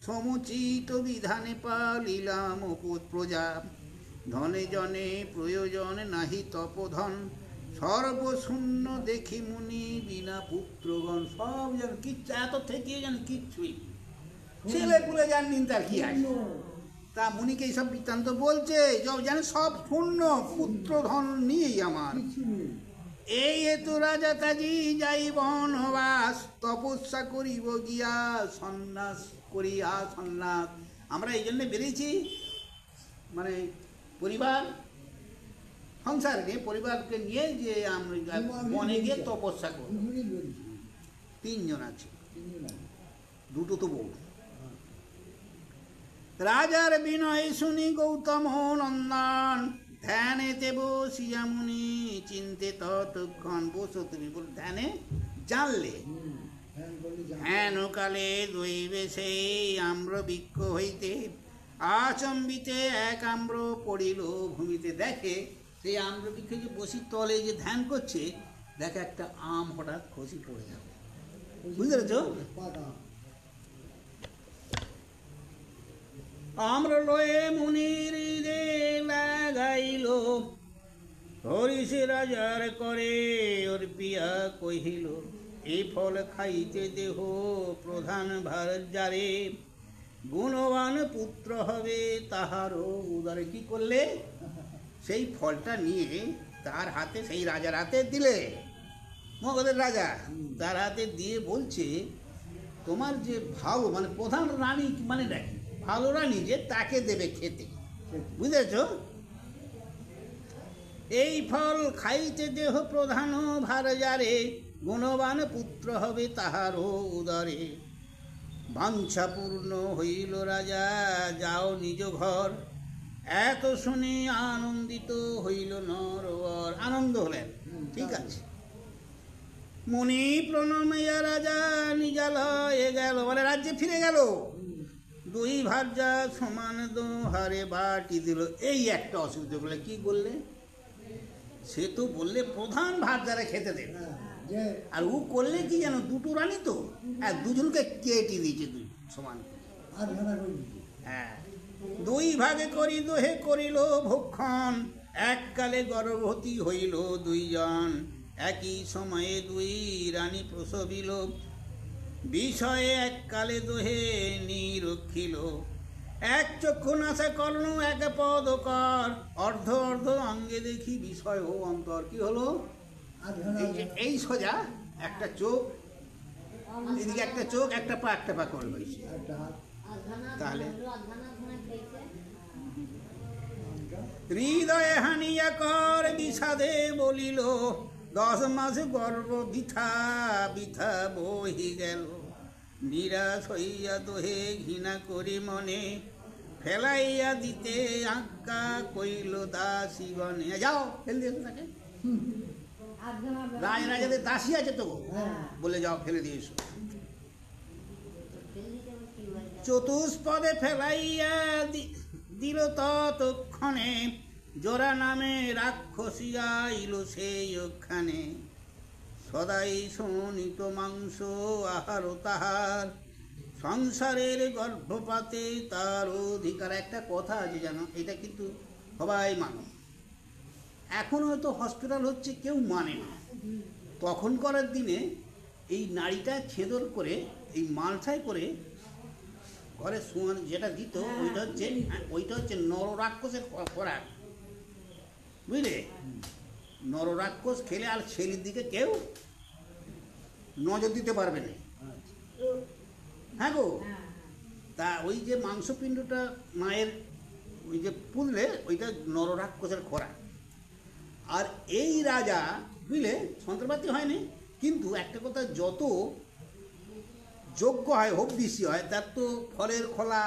সমুচিত বিধানে পালিলাম প্রজা। ধনে জনে প্রয়োজন নাহি তপোধন, সর্বশূন্য দেখি মুনি বিনা পুত্রগণ। সব যেন কিচ্ছু, এত থেকে যেন কিচ্ছুই ছেলে পুলে জাননি তার কি আছে। তা মুনিকে এইসব বৃত্তান্ত বলছে, যেন সব শূন্য, পুত্র ধন নিয়েই আমার। কিছু নেই। এই হেতু রাজা কাজী যাই বনবাস, তপস্যা করিব গিয়া সন্ন্যাস করিয়া সন্ন্যাস। আমরা এই জন্যে বেরিয়েছি, মানে পরিবার সংসারকে পরিবারকে নিয়ে যে আমরা বনে গিয়ে তপস্যা করব। দুজনই বেরিয়েছি, তিনজন আছে, তিনজন আছে। দুটো তো বউ। রাজার বিনয় শুনি গৌতম নন্দন, ধ্যানেতে বসিয়া মুনি চিন্তে ততক্ষণ। বসো তুমি, বল ধ্যানে জানলে ধ্যান করলে জানতে হেন কালে দৈবে সেই আম্র বৃক্ষ হইতে, আচম্বিতে এক আম্র পড়িল ভূমিতে। দেখে সেই আম্র বৃক্ষে যে বসি তলে যে ধ্যান করছে, দেখে একটা আম হঠাৎ খসি পড়ে যাবে। বুঝতে পেরেছো? পাতা আম্র লয়ে মুনির লাগাইল, হরিষে রাজার করে অর্পিয়া কহিল, এই ফল খাইতে দেহ প্রধান ভার্যারে, গুণবান পুত্র হবে তাহারও উদরে। কি করলে? সেই ফলটা নিয়ে তার হাতে, সেই রাজার হাতে দিলে, মগধের রাজা তার হাতে দিয়ে বলছে, তোমার যে ভালো মানে প্রধান রানী মানে নাকি ভালো রানী যে তাকে দেবে খেতে, বুঝেছ? এই ফল খাইতে দেহ প্রধান ভার্যারে, গুণবান পুত্র হবে তাহারও উদরে। বাঞ্ছা পূর্ণ হইল রাজা, যাও নিজ ঘর। এত শুনে আনন্দিত হইল নরবর। আনন্দ হলেন, ঠিক আছে। মুনি প্রণময়া রাজা নিজালয়ে গেল, মানে রাজ্যে ফিরে গেল। দুই ভার্যা সমান দোহারে বাটি দিল। এই একটা অসুবিধা বলে, কি বললে? সে তো বললে প্রধান ভার্যারে খেতে দেবে, হ্যাঁ, যে আর ও করলে কি জানো, দুটো রানী তো, আর দুজনকে কেটে দিয়েছে দুই সমান। আধখানা করে দিচ্ছে। হ্যাঁ, দুই ভাগে করি দোহে করিল ভক্ষণ, এককালে গর্ভবতী হইল দুইজন। একই সময়ে দুই রানী প্রসবিল, বিষয়ে এককালে দোহে নিরক্ষিল। এক চক্ষু নাশা কর্ণ এক পদ কর, অর্ধ অর্ধ অঙ্গে দেখি বিষয় ও অন্তর। কি হলো? আধখানা এই যে এই সোজা একটা চোখ, এদিকে একটা চোখ, একটা পা করে হয়েছে। একটা হাত তাহলে আমটা হৃদয়ে হানিয়া কর বিষাদে বলিল, 10 মাস গর্ব বৃথা বৃথা বহি গেল। নিরাশ হইয়া দোহে ঘৃণা করি মনে, ফেলাইয়া দিতে আজ্ঞা কইল দাসীগণে। যাও ফেল দিয়ে তাকে, রাজাদের দাসী আছে তো, হ্যাঁ বলে যাও ফেলে দিয়ে এসো। চতুষ্পদে ফেলাইয়া দিল ততক্ষণে, জোড়া নামে রাক্ষসী আইল সেই ওখানে। সদাই শোণিত মাংস আহার তাহার, সংসারের গর্ভপাতে তার অধিকার। একটা কথা আছে জানো, এটা কিন্তু সবাই মানে, এখন হয়তো হসপিটাল হচ্ছে কেউ মানে না। তখনকার দিনে এই নাড়িটা ছেদর করে এই মালসায় করে ঘরে শোয়ান যেটা দিত, ওইটা হচ্ছে নররাক্ষসের খোরাক, বুঝলে? নররাক্ষস খেলে আর ছেলের দিকে কেউ নজর দিতে পারবে না। হ্যাঁ গো, তা ওই যে মাংসপিণ্ডটা মায়ের ওই যে পুললে, ওইটা নররাক্ষসের খোরাক। আর এই রাজা, বুঝলে, সন্ত্রাসবাদী হয়নি, কিন্তু একটা কথা, যত যোগ্য হয়, হোক বেশি হয়, তার তো ফলের খোলা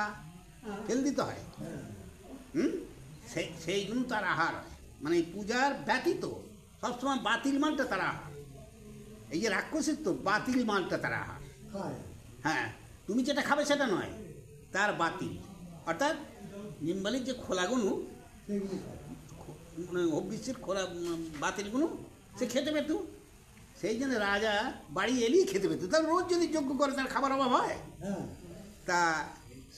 ফেল দিতে হয়। সেই জন্য তার আহার হয়, মানে পূজার ব্যতীত সবসময় বাতিল মালটা তার আহার। এই যে রাক্ষসের তো বাতিল মালটা তার আহার। খায় হ্যাঁ, তুমি যেটা খাবে সেটা নয়, তার বাতিল। অর্থাৎ নিম্বালির যে খোলাগুলো, সেগুলি খায়। মানে হবিষ্যের খোলা বাতিলগুলো সে খেতে পেত। সেই জন্য রাজা বাড়ি এলেই খেতে পেত। তার রোজ যদি যজ্ঞ করে তার খাবার অভাব হয়? হ্যাঁ তা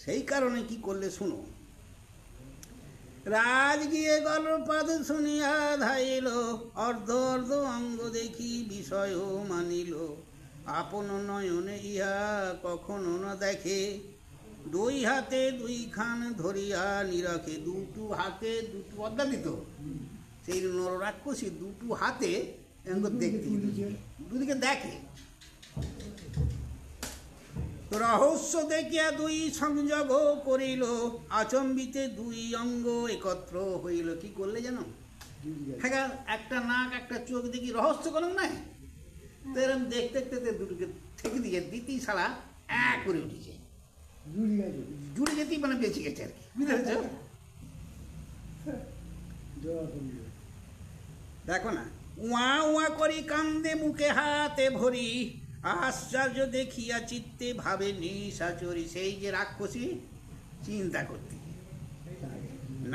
সেই কারণে কি করলে শুনো। রাজ গিয়ে গল্পপাদ শুনিয়া ধাইল, অর্ধ অর্ধ অঙ্গ দেখি বিষয় মানিল। আপন নয়নে ইহা কখনো না দেখে, দুই হাতে দুইখান ধরিয়া নিরাখে। দুটো হাতে দুটো পদ্মা দিত, সেই নররাক্ষসী দুটো হাতে দেখতে, দুদিকে দেখে। রহস্য দেখিয়া দুই সংযোগ করিল, আচম্বিতে দুই অঙ্গ একত্র হইল। কি করলে জানো? হ্যাঁ, একটা নাক একটা চোখ দেখি রহস্য কোনো নাই, তো এরকম দেখতে দেখতে দুটোকে থেকে দিয়ে দিতেই ছাড়া এক করে উঠেছে, জুড়ে যেতেই মানে বেঁচে গেছে আর কি, বুঝতে পেরেছ? দেখো না, উয়া উয়া করি কান্দে মুখে হাতে ভরি, আশ্চর্য দেখিয়া চিত্তে ভাবে নিশাচরি। সেই যে রাক্ষসী চিন্তা করতে,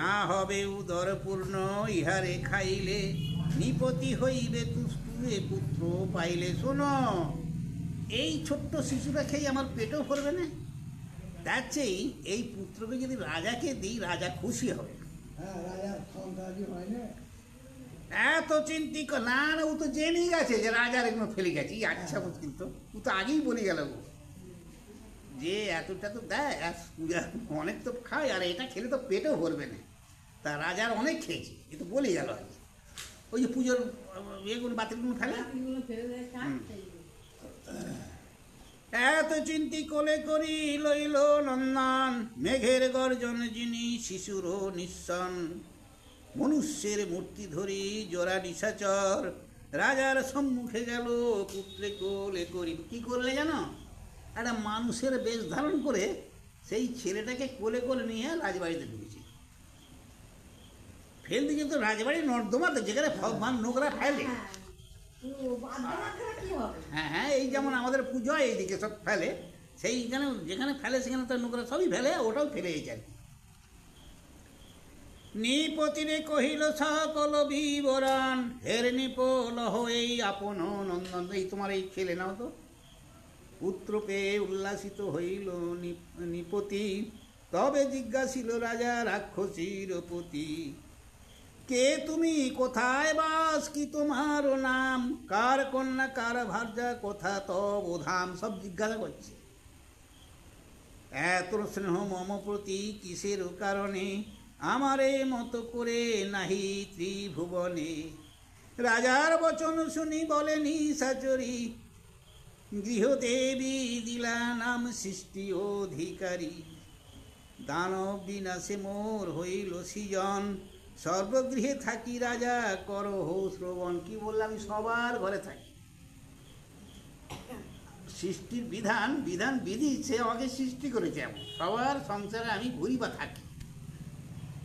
না হবে উদর পূর্ণ ইহারে খাইলে, নিপতি হইবে তুষ্টুয়ে পুত্র পাইলে। শোনো, এই ছোট্ট শিশুটা খেয়ে আমার পেটও ভরবে না, তার চেয়ে এই পুত্রকে যদি রাজাকে দিই, রাজা খুশি হবে। হ্যাঁ, রাজার সন্তানই হয় না। এত না না, ও তো জেনেই গেছে যে রাজার এগুলো ফেলে গেছে। আচ্ছা মুশকিল তো, ও তো আগেই বলে গেল গো যে এতটা তো দেয়, আর পূজা অনেক তো খায়, আর এটা খেলে তো পেটেও ভরবে না। তা রাজার অনেক খেয়েছে, এ তো বলে গেল আগে। ওই যে পুজোর এগুলো বাতিলগুলো ফেলে। এত কোলে করি লইল নন্দন, মেঘের গর্জন যিনি শিশুর নিঃসন, মনুষ্যের মূর্তি ধরি জোড়া নিশাচর, রাজার সম্মুখে গেল পুত্রে কোলে করি। কি করলে জানো? একটা মানুষের বেশ ধারণ করে সেই ছেলেটাকে কোলে করে নিয়ে রাজবাড়িতে ঢুকেছে। ফেল দিকে তো রাজবাড়ির নর্দমাতে, যেখানে নোংরা ফেলে। হ্যাঁ হ্যাঁ, এই যেমন আমাদের পুজো হয় এইদিকে সব ফেলে, সেইখানে যেখানে ফেলে সেখানে তো নোংরা সবই ফেলে, ওটাও ফেলে এই আর কি। নিপতিরে কহিল সকল বিবরণ, হের নিপ লহ এই আপন নন্দন। এই তোমার এই ছেলে নাও তো। পুত্র পেয়ে উল্লাসিত হইল নিপতি, তবে জিজ্ঞাসিল রাজা রাক্ষসীর পতি, কে তুমি, কোথায় বাস, কি তোমার নাম, কার কন্যা কার ভার্যা, কোথা তব ধাম। সব জিজ্ঞাসা করছে। এত স্নেহ মম প্রতি কিসের কারণে, আমারে মতো করে নাহি ত্রিভুবনে। রাজার বচন শুনি বলেনি সাচরি, গৃহদেবী দিলা নাম সৃষ্টি অধিকারী। দানব বিনাশে মোর হইল সৃজন, সর্বগৃহে থাকি রাজা করহ শ্রবণ। কি বললাম, আমি সবার ঘরে থাকি। সৃষ্টির বিধান বিধি সে আমাকে সৃষ্টি করেছে, এমন সবার সংসারে আমি ঘুরি বা থাকি।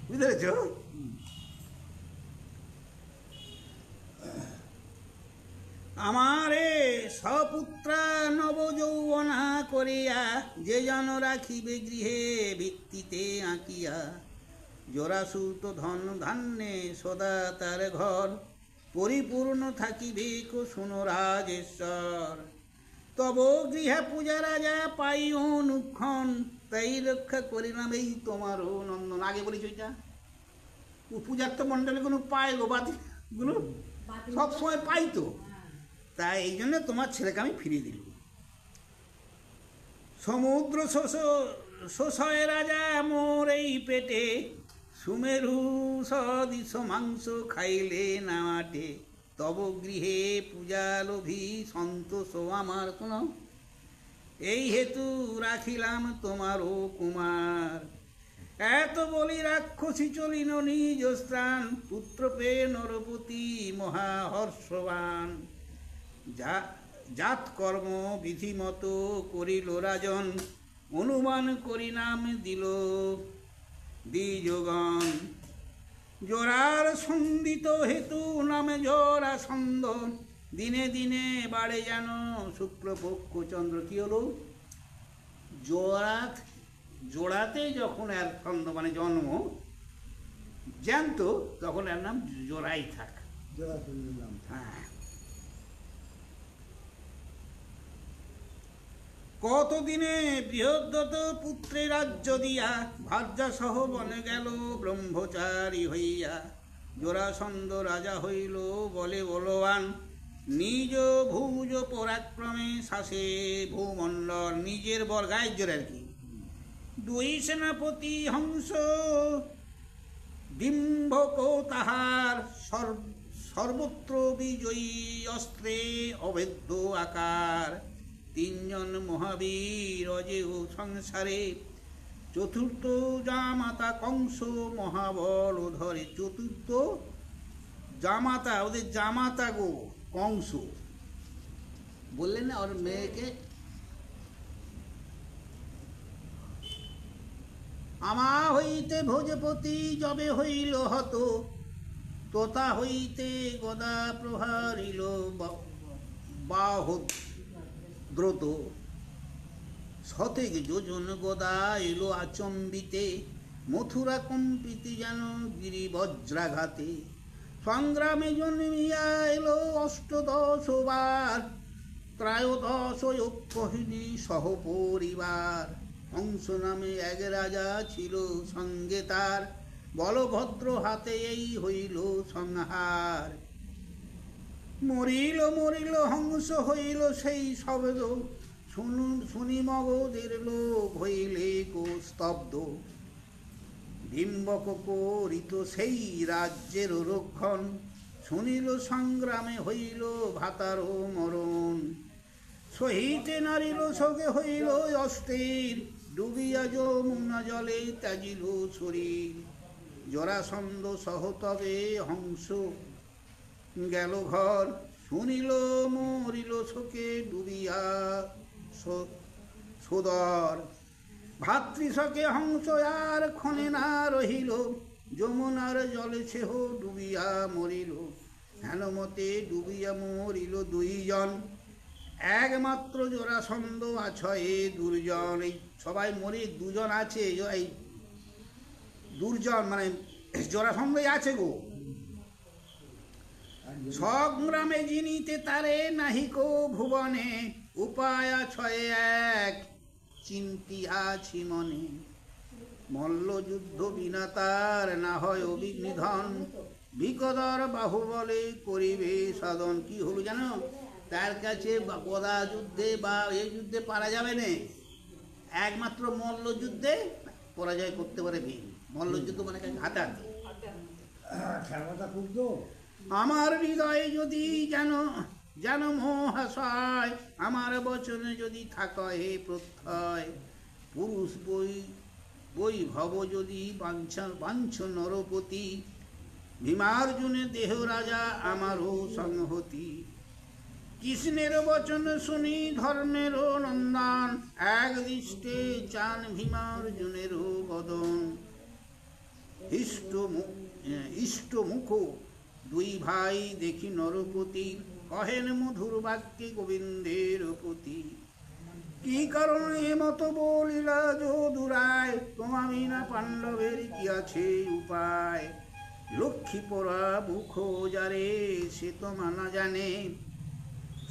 বুঝতে পেরেছ? আমারে সপুত্রা নবযৌবনা করিয়া, যে জন রাখিবে গৃহে ভিত্তিতে আঁকিয়া, জরাসুত ধন ধান্যে সদা তার ঘর, পরিপূর্ণ থাকিবে শুনো রাজেশ্বর। তব গৃহে পূজা রাজা পাই অনুক্ষণ, তাই রক্ষা করিলাম এই তোমারও নন্দন। আগে বলেছি ওইটা, পূজার তো মণ্ডলে কোনো পায় গো, বাতিগুলো সবসময় পাই তো, তাই এই জন্য তোমার ছেলেকে আমি ফিরিয়ে দিল। সমুদ্র শোষয় রাজা মোর এই পেটে, সুমেরু সদিশ মাংস খাইলে না মাটে, তব গৃহে পূজা লোভী সন্তোষ আমার। শোনো, এই হেতু রাখিলাম তোমারও কুমার। এত বলি রাক্ষসী চলিল নিজ স্থান, পুত্র পেয়ে নরপতি মহাহর্ষবান। জাত কর্ম বিধিমতো করিল রাজন, অনুমান করি নাম দিল দ্বিজগণ। জোড়ার সন্দিত হেতু নামে জোড়া ছন্দ, দিনে দিনে বাড়ে যেন শুক্লপক্ষ চন্দ্র। কি হলো? জোড়াতে যখন এর ছন্দ মানে জন্ম জ্যান্ত, তখন এর নাম জোড়াই থাক। হ্যাঁ। কতদিনে বৃহদ্রত পুত্রে রাজ্য দিয়া, ভার্যা সহ বনে গেল ব্রহ্মচারী হইয়া। জরাসন্ধ রাজা হইল বলে বলবান, নিজ ভুজ পরাক্রমে শাসে ভূমণ্ডল। নিজের বর, গায়ের জোর আর কি। দুই সেনাপতি হংস ডিম্বক তাহার, সর্বত্র বিজয়ী অস্ত্রে অভেদ্য আকার। তিনজন মহাবীর অজেয় সংসারে, চতুর্থ জামাতা কংস মহাবল ধরে। চতুর্থ জামাতা, ওদের জামাতা গো কংস। বললেন না ওর মেয়েকে, আমা হইতে ভোজপতি যবে হইল হত, তোতা হইতে গদা প্রহারিল বাহুদ্রত। শতেক যোজন গদা এলো আচম্বিতে, মথুরা কম্পিতে যেন গিরি বজ্রাঘাতে। সংগ্রামে জন্মিয়া এলো অষ্টদশ বার, ত্রয়োদশ অক্ষহিনী সহপরিবার। হংস নামে এক রাজা ছিল সঙ্গে তার, বলভদ্র হাতে এই হইল সংহার। মরিল মরিল হংস হইল সেই শব্দ, শুনি মগধের লোক হইলে কো স্তব্ধ। বিম্বক করিত সেই রাজ্যের রক্ষণ, শুনিল সংগ্রামে হইল ভাতারও মরণ। সহিতে নারিল শোকে হইল অস্থির, ডুবিয়া যমুনা জলে ত্যাজিল শরীর। জরাসন্ধ সহ তবে হংস গেল ঘর, শুনিল মরিল শোকে ডুবিয়া সোদর। ভাতৃশকে হংস আর ক্ষণে না রহিল, যমুনার জলে সেহ ডুবিয়া মরিল। হেনমতে ডুবিয়া মরিল দুইজন, একমাত্র জরাসন্ধ আছয়ে দুর্জন। এই সবাই মরে দুজন আছে, এই দুর্জন মানে জরাসন্ধই আছে গো। সংগ্রামে জিনিতে তারে নাহিক ভুবনে, উপায় ছয়ে এক চিন্তিয়াছি মনে। মল্ল যুদ্ধ বিনা তার না হয় অভিনিধন, বিকদর বাহুবলে করিবে সাধন। কি হলো জানো, তার কাছে গদা যুদ্ধে বা এই যুদ্ধে পারা যাবে না, একমাত্র মল্ল যুদ্ধে পরাজয় করতে পারে ভীম। মল্ল যুদ্ধ মানে হাতাহাতি। ক্ষমতা খুব তো। আমার হৃদয়ে যদি যেন মহাশয়, আমার বচনে যদি থাকা হে প্রত্যয়। পুরুষ বৈভব যদি বাঞ্ছ নরপতি, ভীমার্জুনে দেহ রাজা আমারও সংহতি। কৃষ্ণের বচন শুনি ধর্মের নন্দন, এক দৃষ্টে চান ভীমার্জুনের বদন। ইষ্ট মুখ দুই ভাই দেখি নরপতি, কহেন মধুর বাক্যে গোবিন্দের প্রতি। কি কারণে মতো বলিলা যদুরায়, তোমা বিনা পাণ্ডবের কি আছে উপায়। লক্ষ্মী পরা মুখ যারে সে তো মানা জানে,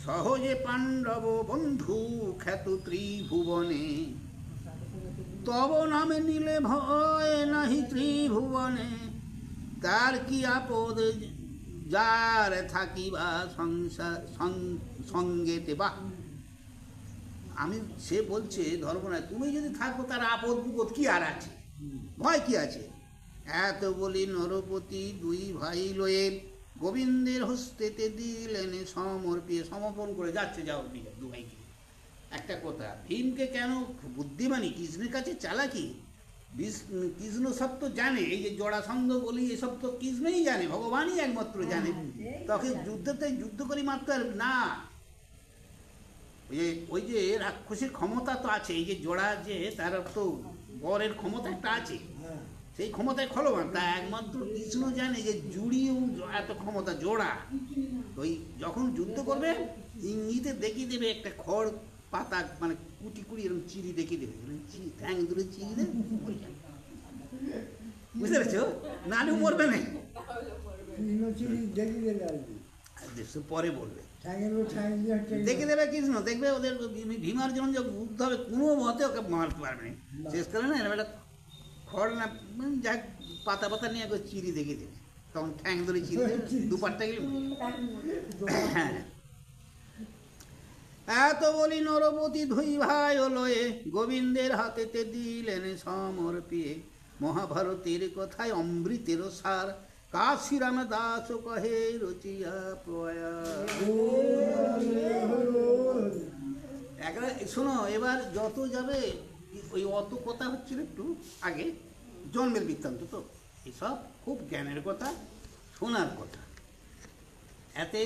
সহজে পাণ্ডব বন্ধু খ্যাত ত্রিভুবনে। তব নামে নিলে ভয় নাহি ত্রিভুবনে, তার কি আপদ যার থাকিবা সঙ্গেতে। বা আমি সে বলছে ধর্মরায়, তুমি যদি থাকো তার আপদ বিপদ কি আর আছে, ভয় কি আছে। এত বলি নরপতি দুই ভাই লয়ে, গোবিন্দের হস্তেতে দিলেন সমর্পিয়ে। সমর্পণ করে যাচ্ছে, যাও দু ভাইকে। একটা কথা, ভীমকে কেন বুদ্ধিমানী, কৃষ্ণের কাছে চালাকি। কৃষ্ণ সব তো জানে, এই যে জরাসন্ধ বলি এসব তো কৃষ্ণই জানে, ভগবানই একমাত্র জানে। তখন যুদ্ধ করি মাত্র না, ওই যে রাক্ষসের ক্ষমতা তো আছে, এই যে জোড়া যে তার তো বরের ক্ষমতা একটা আছে, সেই ক্ষমতায় খলবান। তা একমাত্র কৃষ্ণ জানে যে জুড়িও এত ক্ষমতা জোড়া। ওই যখন যুদ্ধ করবে ইঙ্গিতে দেখিয়ে দেবে একটা খড় পাতা, মানে কুটি এরকম চিড়ি দেখিয়ে দেবে, ঠ্যাং দূরে চিড়ি দেবে, বুঝতে পেরেছো, নানু মরবে না, পরে বলবে দেখে দেবে কৃষ্ণ। দেখবে ওদের ভীমার্জুন যে বুদ্ধ হবে, কোনো মতে ওকে মারতে পারবে না। শেষ করে না এরকম একটা খড় না যা পাতা নিয়ে একবার চিড়ি দেখিয়ে দেবে, তখন ঠ্যাং ধরে চিড়ি দেবে, দুপাটটা গেলে। হ্যাঁ, এত বলি নরপতি ধুই ভাই লয়ে, গোবিন্দের হাতেতে দিলেন সমর্পিয়ে। মহাভারতের কথায় অমৃতের সার, কাশিরাম দাস কহে রচিয়া প্রয়া। শোনো, এবার যত যাবে ওই অত কথা হচ্ছিল একটু আগে, জন্মের বৃত্তান্ত তো, এসব খুব জ্ঞানের কথা, শোনার কথা। এতে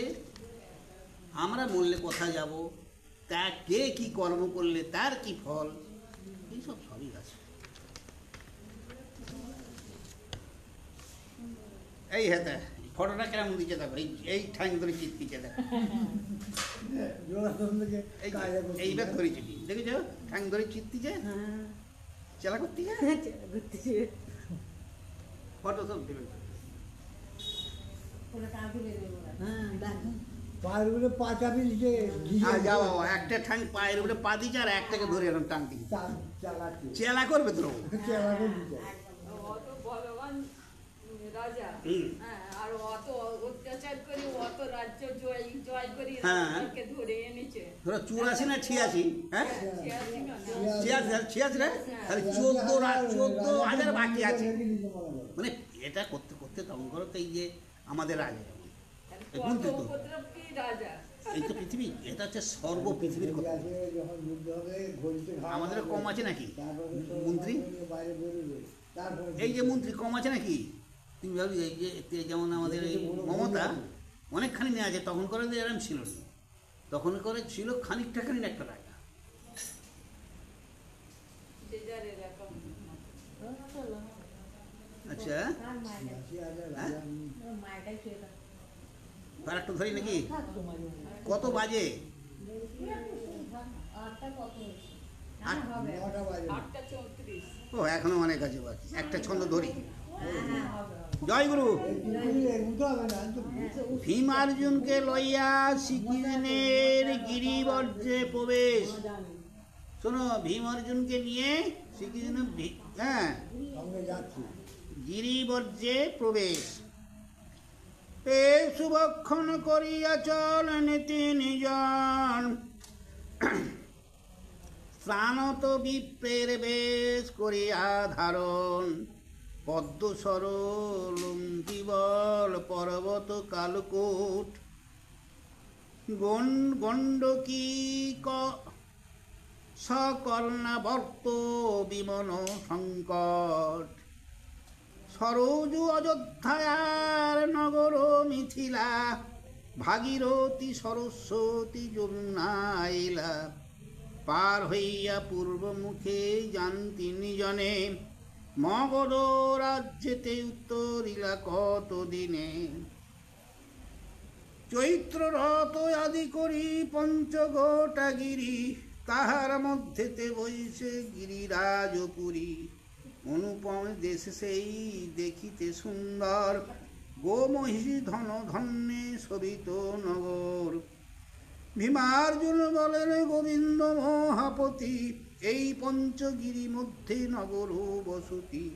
আমরা মরলে কোথায় যাব, তা কে কি কর্ম করলে তার কি ফল, এইসব সবই আছে। এই হ্যাঁ, ফটোটা কেমন দিচ্ছে দেখো, এই ঠাং ধরে চিৎকিছে দেখো, এইবার ধরেছি দেখেছ, ঠাং ধরে চিৎকিছে, চেলা করতেছে, ফটো সব দেবে। পায়ের উপরে পা চাপিয়ে দিচ্ছে, যাও একটা ঠাং পায়ের উপরে পা দিচ্ছে আর একটাকে ধরে এরকম টান দিচ্ছে, চেলা করবে তো, রাজা হুম। হ্যাঁ, আর অত অত্যাচার করে অত রাজ্য জয় জয় করে হ্যাঁ। রাজাকে ধরে এনেছে। ধরো 84 না 86, হ্যাঁ ছিয়াশি না, না। 86 রে, তাহলে 14,000 বাকি আছে। মানে এটা করতে করতে তখন করো তো এই যে আমাদের রাজা যেমন, এই কত বুঝতে তো উপদ্রব কি রাজা। এই তো পৃথিবী, এটা হচ্ছে সর্ব পৃথিবীর কথা। যখন যুদ্ধ হবে ঘড়িতে আমাদের কম আছে নাকি মন্ত্রী? বাইরে বেরোবে তারপরে এই যে মন্ত্রী কম আছে নাকি? তুমি ভাবি এই যে যেমন আমাদের এই মমতা অনেকখানি নেওয়া আছে, তখন করে তো এরম ছিল না, তখন করে ছিল খানিকটা খানিক একটা রাজা। যে যার এরকম। আচ্ছা 80,000 রাজা আর একটু ধরি নাকি? কত বাজে? 9টা বাজে 8:34। ও এখনো অনেক আছে বাকি, একটা ছন্দ ধরি। জয় গুরু। উঠতে হবে না তো ভীম অর্জুনকে লইয়া শ্রীকৃষ্ণের গিরিবর্জে প্রবেশ। শোনো, ভীম অর্জুনকে নিয়ে শ্রীকৃষ্ণ হ্যাঁ সঙ্গে যাচ্ছি গিরিবর্জে প্রবেশ। এ শুভক্ষণ করিয়া চলেন তিনজন, স্নানত বিপ্রের বেশ করিয়া ধারণ। পদ্ম সরল জীবল পর্বত কালকূট, গণ্ডকী সকর্ণাবর্ত বিমন সংকট। সরোজ অযোধ্যার নগর মিথিলা, ভাগীরথী সরস্বতী যমুনাইলা। পার হইয়া পূর্ব মুখে যান তিনজনে, মগধ রাজ্যেতে উত্তরিলা কত দিনে। চৈত্র রথ আদি করি পঞ্চগোটা গিরি, তাহার মধ্যেতে বইছে গিরিরাজপুরী। অনুপম দেশ সেই দেখিতে সুন্দর, গোমহিষী ধন ধন্যে শোভিত নগর। ভীমার্জুন বলেন গোবিন্দ মহাপতি, এই পঞ্চগিরি মধ্যে নগর বসতি।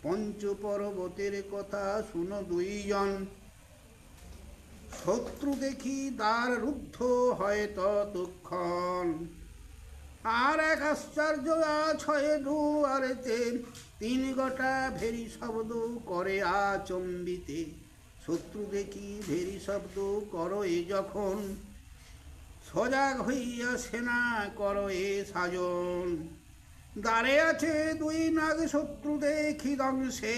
পঞ্চ পর্বতের কথা শুনো দুইজন, শত্রু দেখি দ্বার রুদ্ধ হয় ততক্ষণ। আর এক আশ্চর্য ছয় দুয়ারেতে, 3 গোটা ভেরি শব্দ করে আচম্বিতে। শত্রু দেখি ভেরি শব্দ করো এ যখন, সজাগ হইয়া সেনা করো এ সাজন। দ্বারে আছে 2 নাগ শত্রু দেখি দংশে,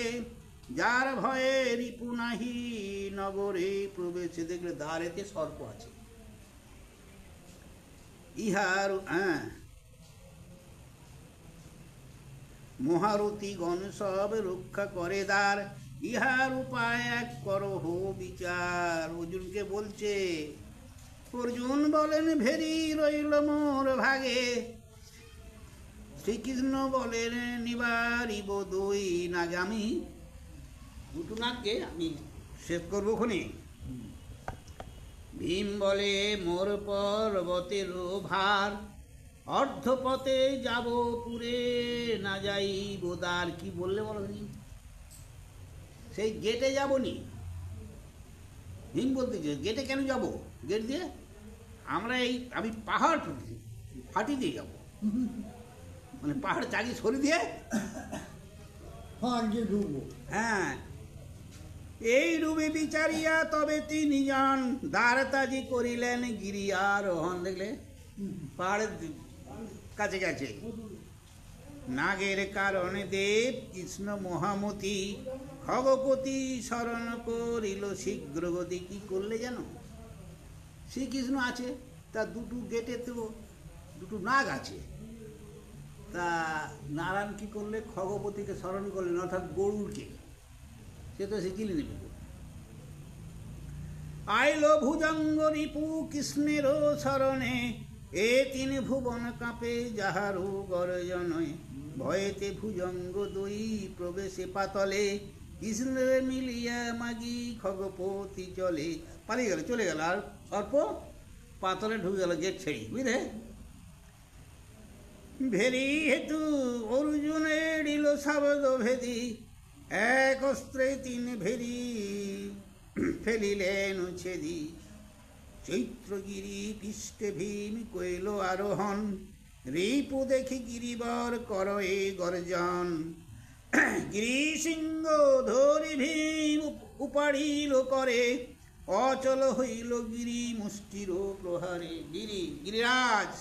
যার ভয়ে রিপু নাহি নগরে প্রবেশে। দেখলে দ্বারেতে সর্প আছে। ইহার মহারথী গণ সব রক্ষা করে দ্বার, ইহার উপায় এক করো হো বিচার। অর্জুনকে বলছে, অর্জুন বলেন ভেরি রইল মোর ভাগে। শ্রীকৃষ্ণ বলেন নিবারিব 2 নাগ, আমি 2 নাগকে আমি শেষ করবো খনি। ভীম বলে মোর পর্বতের ভার, অর্ধপথে যাব পুরে না যাইব দ্বার। কি বললে বলো নি? সেই গেটে যাবনি। ভীম বলতেছে গেটে কেন যাব? গেট দিয়ে আমি পাহাড় ফাটি দিয়ে যাব, মানে পাহাড় চাগিয়ে সরি দিয়ে আগে ঢুকবো। হ্যাঁ, এই রূপে বিচারিয়া তবে 3 জন দ্বারতাজি করিলেন গিরি আরোহণ। দেখলে পাহাড়ের কাছে গেছে। নাগের কারণে দেব কৃষ্ণ মহামতি, খগপতি শরণ করিল শীঘ্র গতি। কি করলে জানো? শ্রীকৃষ্ণ আছে, তার 2 গেটে তো 2 নাগ আছে। তা নারায়ণ কি করলে? খগপতিকে স্মরণ করলেন, অর্থাৎ গরুড়কে। সে তো শিখিলি নেবে। আইল ভুজঙ্গ রিপু কৃষ্ণের শরণে, এ 3 ভুবন কাঁপে যাহারু গর্জনে। ভয়েতে ভুজঙ্গ 2 প্রবেশে পাতলে, কৃষ্ণের মিলিয়া মাগি খগপতি চলে। পালিয়ে গেল, চলে গেল। আর অল্প পাতলে ঢুকে গেল গেট ছেড়ে, বুঝলে? ভেরি হেতু অর্জুনের দিল শব্দ ভেদি, এক অস্ত্রে 3 ভেরি ফেলিলেন ছেদি, চৈত্রগিরি পৃষ্ঠে ভীম কইল আরোহণ, রিপু দেখি গিরিবর করয়ে গর্জন, গিরিসিংহ ধরি ভীম উপাড়িল করে, অচল হইল গিরি মুষ্টির প্রহারে। গিরিরাজ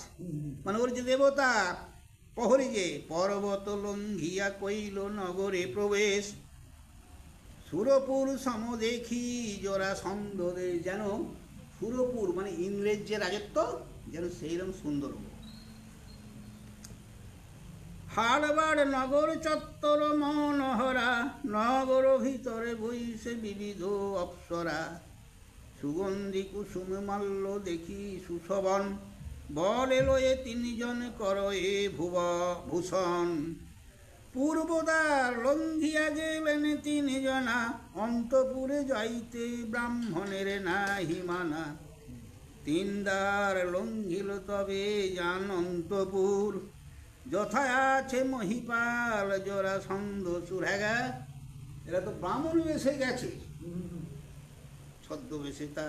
মানে ওর যে দেবতা প্রহরী যে, পর্বত লঙ্ঘিয়া কইল নগরে প্রবেশ, সুরপুর সম দেখি জরাসন্ধ দেশ। যেন সুরপুর মানে ইংরেজ যে রাজত্ব, যেন সেইরকম সুন্দর। হাড়বাড় নগর চত্বর মনোহরা, নগর ভিতরে বইছে বিবিধ অপ্সরা, সুগন্ধি কুসুম মাল্য দেখি সুশোভন, বলে লয়ে 3 জন করয়ে ভূষণ, পূর্বদ্বার লঙ্ঘিয়া গেলেন 3 জনা, অন্তপুরে যাইতে ব্রাহ্মণের নাহি মানা, 3 দ্বার লঙ্ঘিল তবে যান অন্তপুর, যথা আছে মহিপাল জরাসন্ধ সুর। হ্যাঁ, এরা তো ব্রাহ্মণ বেশে গেছে ছদ্মবেশে, তা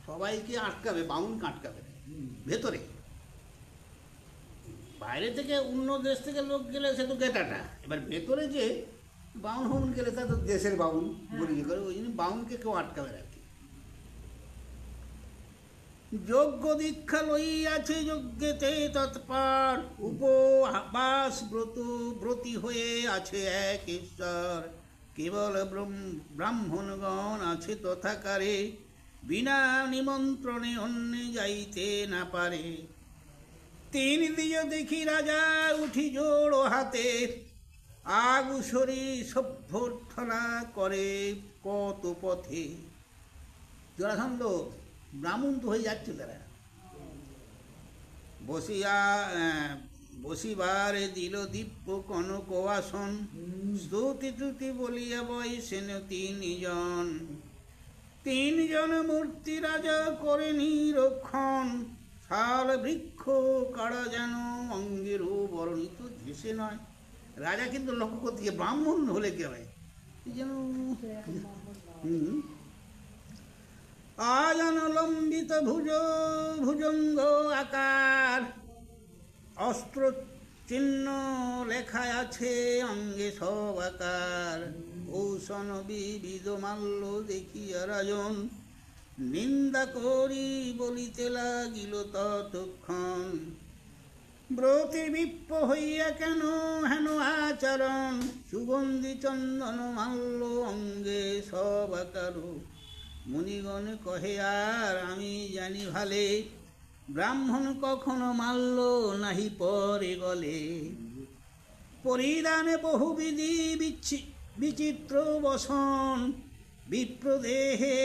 সবাইকে আটকাবে, বামুনকে আটকাবে ভেতরে। বাইরে থেকে অন্য দেশ থেকে লোক গেলে সে তো গেটাটা, এবার ভেতরে যে বাউন হন গেলে তা তো দেশের বাউন বলি করে, ওই জন্য বাউনকে কেউ আটকাবে আর কি। যজ্ঞ দীক্ষা লইয়াছে যজ্ঞেতে তৎপর, উপবাস ব্রতী হয়ে আছে এক ঈশ্বর, কেবল ব্রাহ্মণগণ আছে তথাকারে, বিনা নিমন্ত্রণে অন্য যাইতে না পারে। 3 দিয় দেখি রাজা উঠি জোড় হাতে, আগুসরি সভ্যর্থনা করে কত পথে। জরাসন্ধ ব্রাহ্মণ তো হয়ে যাচ্ছে তারা, বসিবার দিল দিব্য কনক আসন, স্তুতি টুতি বলিয়া বৈশেন 3 জন, 3 জন মূর্তি রাজা করে নিরক্ষণ, শাল বৃক্ষ কাড়া যেন অঙ্গের বর্ণিত ঘেসে নয়। রাজা কিন্তু লক্ষ্য করতে গিয়ে ব্রাহ্মণ হলে কি হয় যেন আয়ন লম্বিত ভুজঙ্গ আকার, অস্ত্র চিহ্ন লেখা আছে অঙ্গে সব আকার, ঔষণ বিবিধ মাল্য দেখিয়া রাজন, নিন্দা করি বলিতে লাগিল ততক্ষণ, ব্রতে বিপ্প হইয়া কেন হেন আচরণ, সুগন্ধি চন্দন মাল্য অঙ্গে সব আকার, মুনিগণ কহে আর আমি জানি ভালে, ব্রাহ্মণ কখনো মাল্য নাহি পরে গলে, পরিধানে বহুবিধি বিচিত্র বসন, বিপ্রদেহে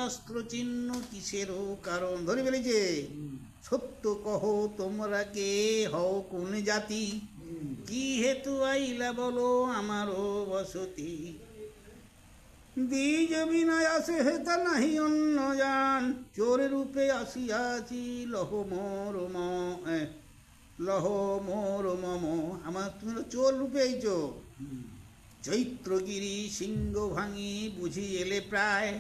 অস্ত্র চিহ্ন কিসেরও কারণ। ধরে ফেলেছে, সত্য কহ তোমরা কে হও কোন জাতি, কি হেতু আইলা বলো আমারও বসতি, দ্বিজ বিনয় আসে হেতা নাহি অন্য জান, চোর রূপে আসিয়াছি লহ মোর মম। আমার তুমি চোর রূপে আইছো, চৈত্রগিরি সিংহ ভাঙি বুঝি এলে প্রায়,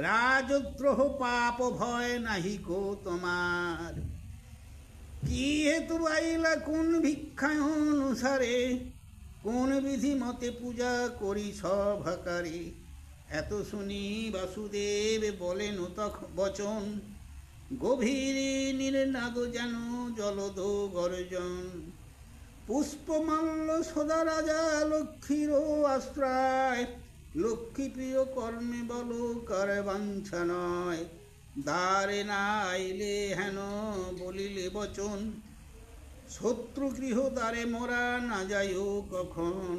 রাজদ্রোহ পাপ ভয় নাহি কো তোমার, কি হেতু আইলা কোন ভিক্ষায় অনুসারে, কোন বিধি মতে পূজা করি সভাকারে। এত শুনি বাসুদেব বলেন বচন, গভীর নির্নাদ যেন জলদ গর্জন, পুষ্পমাল্য সদা রাজা লক্ষ্মীর আশ্রয়, লক্ষ্মী প্রিয় কর্মে বলো কার বাঞ্ছা নয়, দ্বারে না আইলে হেন বলিলে বচন, শত্রু গৃহ দ্বারে মোরা না যাইও কখন,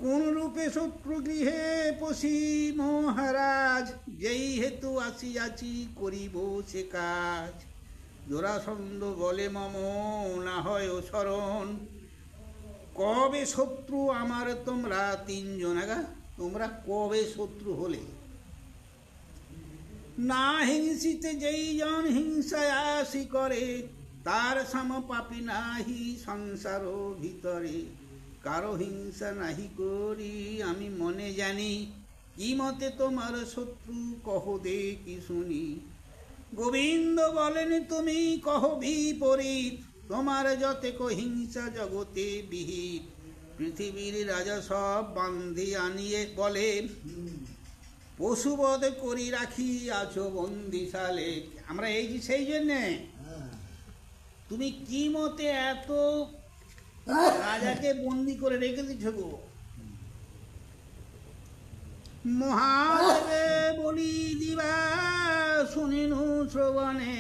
কোন রূপে শত্রু গৃহে পশি মহারাজ, যেই হেতু আসিয়াছি করিব সে কাজ। জরাসন্ধ বলে মম না হয় শরণ, কবে শত্রু আমার তোমরা 3 জন, তোমরা কবে শত্রু হলে, না হিংসিতে যেই জন হিংসায় আসি করে, তার সম পাপী নাহি সংসার ভিতরে, কারো হিংসা নাহি করি আমি মনে জানি, কি মতে তোমার শত্রু কহ দেখি শুনি। গোবিন্দ বলেন তুমি কহ বিপরীত, তোমার যতেক হিংসা জগতে বিহিত। পৃথিবীর রাজা সব বান্ধি আনিয়ে বলে, পশুবধ করি রাখি আছো বন্দিশালে। আমরা এই যে সেই জন্যে হ্যাঁ তুমি কি মতে এত রাজাকে বন্দি করে রেখে দিচ্ছ গো? মহাদেবে বলি দিবা শুনিনু শ্রবণে,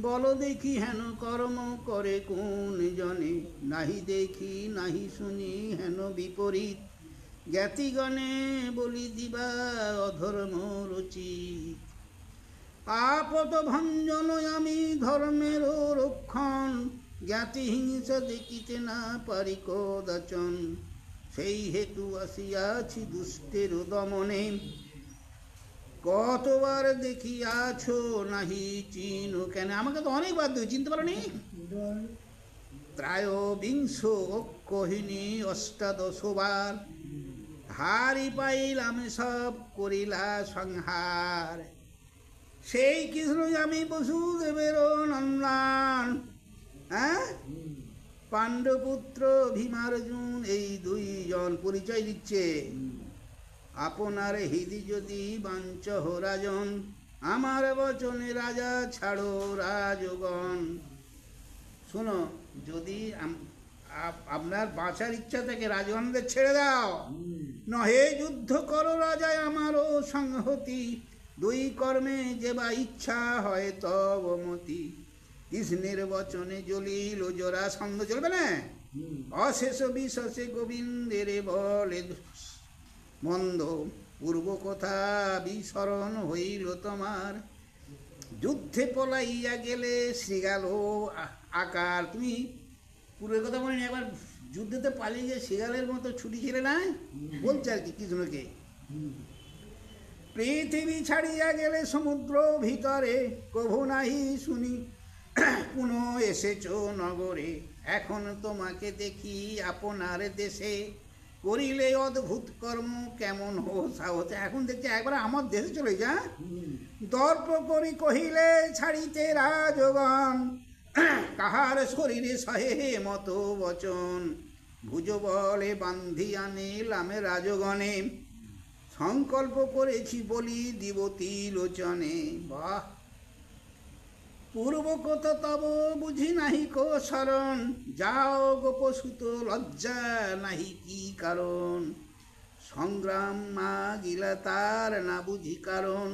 বল দেখি হেন কর্ম করে কোন জনে। নাহি দেখি নাহি শুনি হেন বিপরীত, জ্ঞাতিগণে বলি দিবা অধর্ম রচিত। আপদ ভঞ্জন আমি ধর্মের রক্ষণ, জ্ঞাতি হিংসা দেখিতে না পারি কদাচন। সেই হেতু আসিয়াছি দুষ্টের দমনে, কতবার দেখিয়াছ নাহি চিন কেন। আমাকে তো অনেকবার চিনতে পারোনি। ত্রয়োবিংশ কহিনী অষ্টাদশবার, হারি পাইলাম সব করিলা সংহার। সেই কৃষ্ণ আমি বসুদেবের নন্দন, হ্যাঁ পাণ্ডপুত্র ভীমার্জুন এই দুইজন পরিচয় দিচ্ছে। আপনার হৃদি যদি বাঞ্ছহ রাজন, আমার বচনে রাজা ছাড়ো রাজগণ। শোনো, যদি আপনার বাঁচার ইচ্ছা থাকে রাজগণদের ছেড়ে দাও, নহে যুদ্ধ করো রাজায় আমারও সংহতি। দুই কর্মে যে বা ইচ্ছা হয় তব মতি। কৃষ্ণের বচনে জ্বলিল জরাসন্ধ, চলবে না? অশেষ বিশেষে গোবিন্দের বলে মন্দ, পূর্ব কথা বিস্মরণ হইল তোমার। যুদ্ধে পলাইয়া গেলে শ্রীগাল আকার। তুমি পূর্বের কথা বলিনি, একবার যুদ্ধেতে পালিয়ে গিয়ে শ্রীগালের মতো ছুটি ছিলে না, বলছে আর কি কৃষ্ণকে। পৃথিবী ছাড়িয়া গেলে সমুদ্র ভিতরে, কভু নাহি শুনি পুনঃ এসেছ নগরে। এখন তোমাকে দেখি আপনার দেশে, করিলে অদ্ভুত কর্ম কেমন হো সাহস। এখন দেখছি একবার আমার দেশে চলে যা। দর্প করি কহিলে ছাড়িতে রাজগণ, কাহার শরীরে সহে মতো বচন। ভুজ বলে বান্ধি আনিলাম রাজগণে, সংকল্প করেছি বলি দিবতী লোচনে। বাহ, পূর্ব কত তব বুঝি নাহি কো শরণ, যাও গোপসুত লজ্জা নাহি কি কারণ। সংগ্রাম মা গিলা তার না বুঝি কারণ,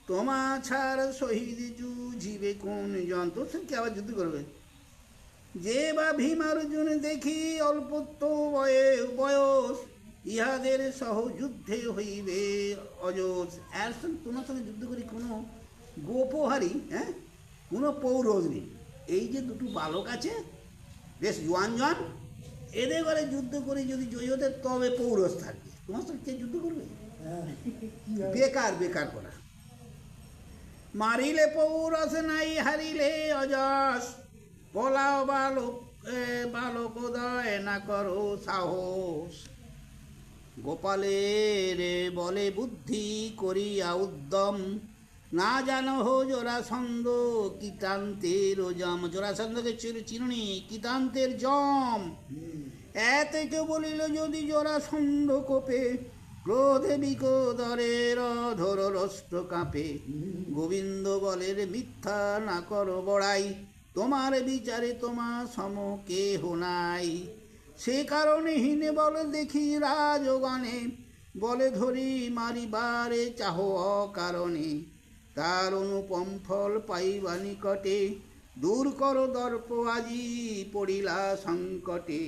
তোমা ছাড় শহীদ যুঝিবে কোন জন। তোর সঙ্গে আবার যুদ্ধ করবে যে বা ভীমার্জুন দেখি অল্পত্ব বয়স, ইহাদের সহ যুদ্ধে হইবে অযশ। এর সঙ্গে তোমার সঙ্গে যুদ্ধ করি কোনো গোপহারি, হ্যাঁ কোনো পৌরজ নেই। এই যে দুটো বালক আছে বেশ জোয়ান জোয়ান, এদের ঘরে যুদ্ধ করে যদি জয়ী হতে তবে পৌরজ থাকবে। তোমার সঙ্গে কে যুদ্ধ করবে? বেকার বেকার করা। মারিলে পৌরস নাই হারিলে অযশ, পলাও বালক বালকোদয় না করো সাহস। গোপালের বলে বুদ্ধি করিয়া উদ্যম, না জানো হো জরাসন্ধ কীটান্তের জম। জরাসন্ধকে চিনুনি, কীটান্তের জম। এতে কেউ বলিল যদি জরাসন্ধ কোপে, ক্রোধে বিকোদরের ধর রষ্ট কাঁপে। গোবিন্দ বলের মিথ্যা না করো বড়াই, তোমার বিচারে তোমার সম কেহ নাই। সে কারণে হীনে বলে দেখি রাজগণে, বলে ধরি মারিবারে চাহ অকারণে। তার অনুপম ফল পাইবা নিকটে, দূর করো দর্প আজি পড়িলা সংকটে।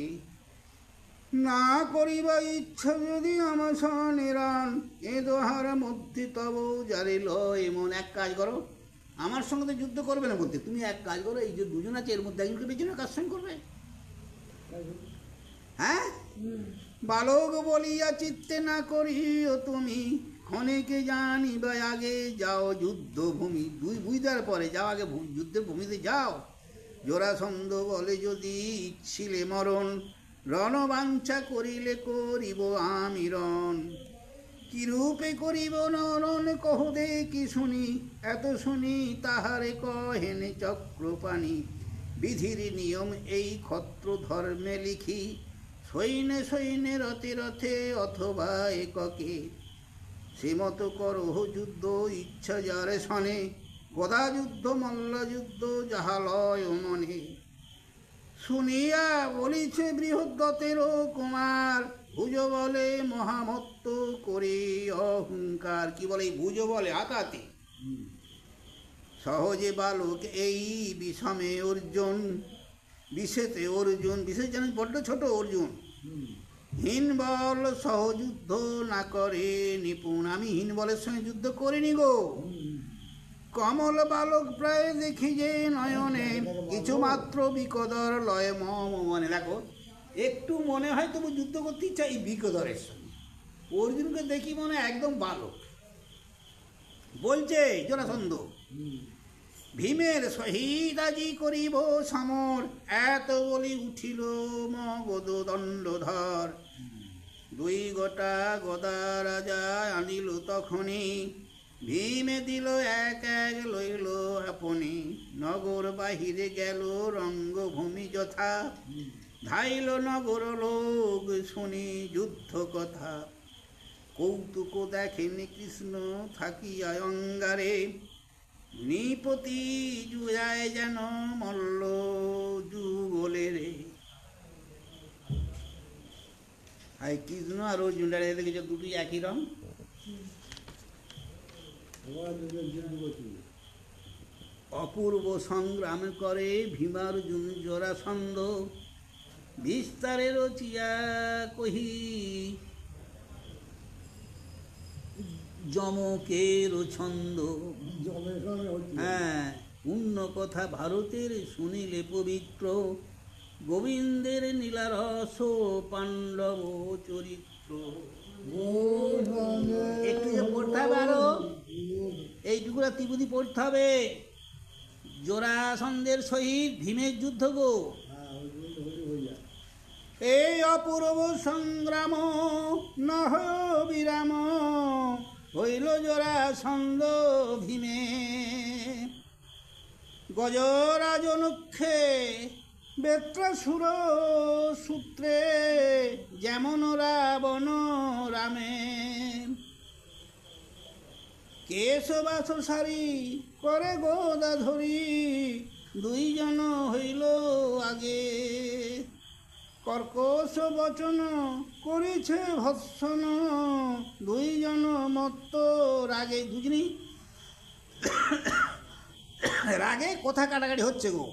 না করিবা ইচ্ছা যদি আমার সনিরান, এ দোহার মধ্যে তব যারে লয় এমন। এক কাজ করো, আমার সঙ্গে তো যুদ্ধ করবে না বলতে, তুমি এক কাজ করো, এই যে দুজন আছে এর মধ্যে একজনকে বেছে না, কার সঙ্গে করবে? হ্যাঁ, বালক বলিয়া চিত্তে না করিও তুমি, ক্ষণেকে জানিবা আগে যাও যুদ্ধভূমি। বুঝার পরে যাও, আগে যুদ্ধের ভূমিতে যাও। জরাসন্ধ বলে যদি ইচ্ছিলে মরণ, রণবাঞ্ছা করিলে করিব আমি রণ, কিরূপে করিব নরণ কহ দেখি শুনি, এত শুনি তাহারে কহেন চক্রপাণি। বিধির নিয়ম এই ক্ষত্র ধর্মে লিখি, সৈন্যে সৈন্যে রথে রথে অথবা এককে, সে মতো করহ যুদ্ধ ইচ্ছা যারে শনে, গদা যুদ্ধ মল্ল যুদ্ধ যাহা লয় মনে। শুনিয়া বলিছে বৃহদ্রথের কুমার, ভুজ বলে মহামত্ত করে অহংকার। কি বলে? ভুজ বলে হাতাতে সহজে বালক এই বিষমে অর্জুন, বিশেতে অর্জুন, বিশেষ জানেন বড্ড ছোট অর্জুন। হীন বল সহযুদ্ধ না করে নিপুণ, আমি হীন বলের সঙ্গে যুদ্ধ করিনি গো। কমল বালক প্রায় দেখি যে নয়নে, কিছু মাত্র বিকদর লয় মম মনে। দেখো একটু মনে হয় তবু যুদ্ধ করতে চাই বিকদরের সঙ্গে। অর্জুনকে দেখি মনে একদম বালক। বলছে জরাসন্ধ, ভীমের সহিত আজি করিব সমর, এত বলি উঠিল মগধ দণ্ডধর। দুই গোটা গদা রাজা আনিল তখনই, ভীমে দিল এক এক লইল আপনি। নগর বাহিরে গেল রঙ্গভূমি যথা, ধাইল নগর লোক শুনি যুদ্ধ কথা। কৌতুক দেখেন কৃষ্ণ থাকিয়া অঙ্গারে, নৃপতি জুয়ায় যেন মল্ল যুগলে রে। আর কৃষ্ণ আর অর্জুন দেখেছ দুটি একই রং। অপূর্ব সংগ্রাম করে ভীমার্জুন জরাসন্ধ, বিস্তারে রচিয়া কহি যমকের ছন্দ। হ্যাঁ, পূর্ণ কথা ভারতের শুনিলে পবিত্র, গোবিন্দের নীলারস পাণ্ডব চরিত্র। একটু যে পড়তে হবে, আরো এইটুকুরা ত্রিপুটি পড়তে হবে। জরাসন্ধের সহিত ভীমের যুদ্ধ গো। এই অপূর্ব সংগ্রাম নহ বিরাম, হইল জরাসন্ধ ভীমে। গজরাজনুক্ষে বেত্রাসুর সূত্রে, যেমন রাবণ রামে। কেশবাস সারি করে গোদা ধরি, দুইজন হইল আগে। কর্কশ বচন করেছে ভৎসন, দুইজন মত্ত রাগে। দুজনই রাগে কথা কাটাকাটি হচ্ছে গো।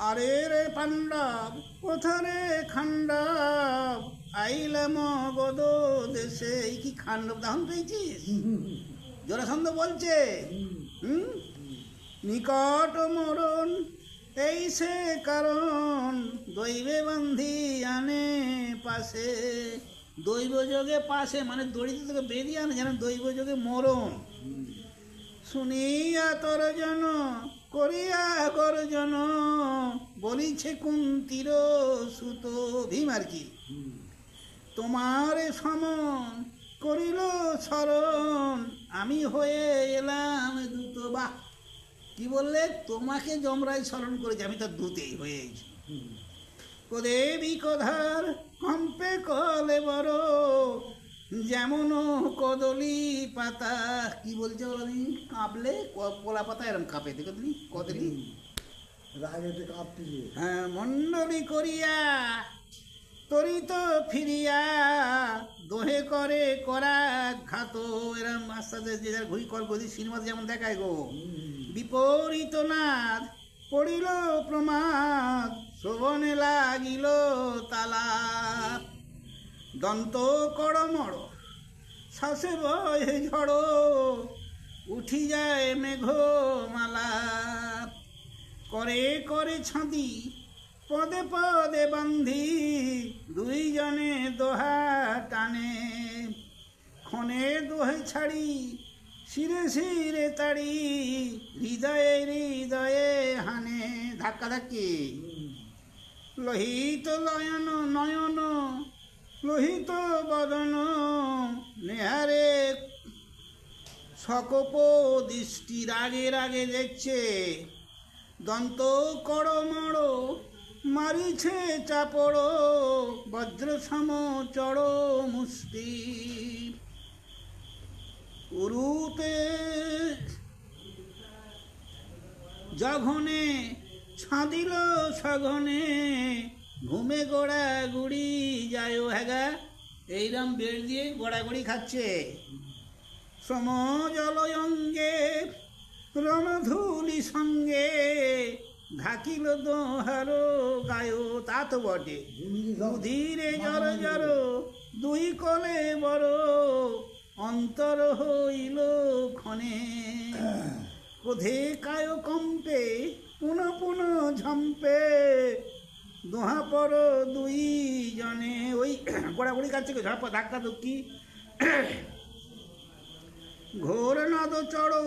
আরে রে পাণ্ডব কোথা রে খান্ডব, আইলাম গদ দেশে। এই কি খান্ডব দাহন পেয়েছিস? জরাসন্ধ বলছে নিকট মরণ এই সে কারণ, দৈবে বান্ধি আনে পাশে। দৈব যোগে পাশে মানে দড়িতে তোকে বেরিয়ে আনে, যেন দৈব যোগে মরণ। শুনিয়া তর্জন করিয়া গর্জন, বলিছে কুন্তির সুত। ভীম আর কি, তোমার সমন করিল শরণ, আমি হয়ে এলাম দূত। বাহ, কি বললে? তোমাকে যমরাজ স্মরণ করেছে, আমি তার দূতেই হয়েছি। কদেবী কধার কম্পে কলে বড়, যেমন কদলি পাতা। কি বলছে বলি? কাঁপলে কলা পাতা এরম কাঁপে। দেখো তুমি কদলি রাগেতে কাঁপতেছে। হ্যাঁ, মণ্ডলী করিয়া তরিত ফিরিয়া, দোহে করে করা ঘাত। এরম আস্তে যে যার ঘুরি কল গদি সিনেমাতে যেমন দেখায় গো। বিপরীত নাদ পড়িল প্রমাদ, শোভনে লাগিল তালা। দন্ত কড়মড় শ্বাসে বয়ে ঝড়, উঠি যায় মেঘমালা। করে করে ছাঁদি পদে পদে বান্ধি, দুইজনে দোহা টানে। ক্ষণে দোহে ছাড়ি শিরে শিরে তাড়ি, হৃদয়ে হৃদয়ে হানে। ধাক্কা ধাক্কি লোহিত লয়ন নয়ন লোহিত বদন নেহারে সকপ দৃষ্টি রাগে রাগে দেখছে দন্ত কড়মড় মারিছে চাপড় বজ্র সম চড় মুষ্টি উরুতে জঘনে ছাঁদিল সঘনে ঘুমে গোড়া গুড়ি যায় হ্যাগা এইরম বেড় দিয়ে গোড়াগুড়ি খাচ্ছে সমজলয়ঙ্গে রণধূলি সঙ্গে ঢাকিল দোহার গায় তা তো বটে ধীরে জর জর দুই কলে বড় অন্তর হইল ক্ষণে ক্রোধে কায় কম্পে পুন পুন ঝম্পে দোহা পর দুই জনে ওই গোড়াগুড়ি কাছে ঝাপ ধাক্কা ধুক্কি ঘোর নদ চড়ো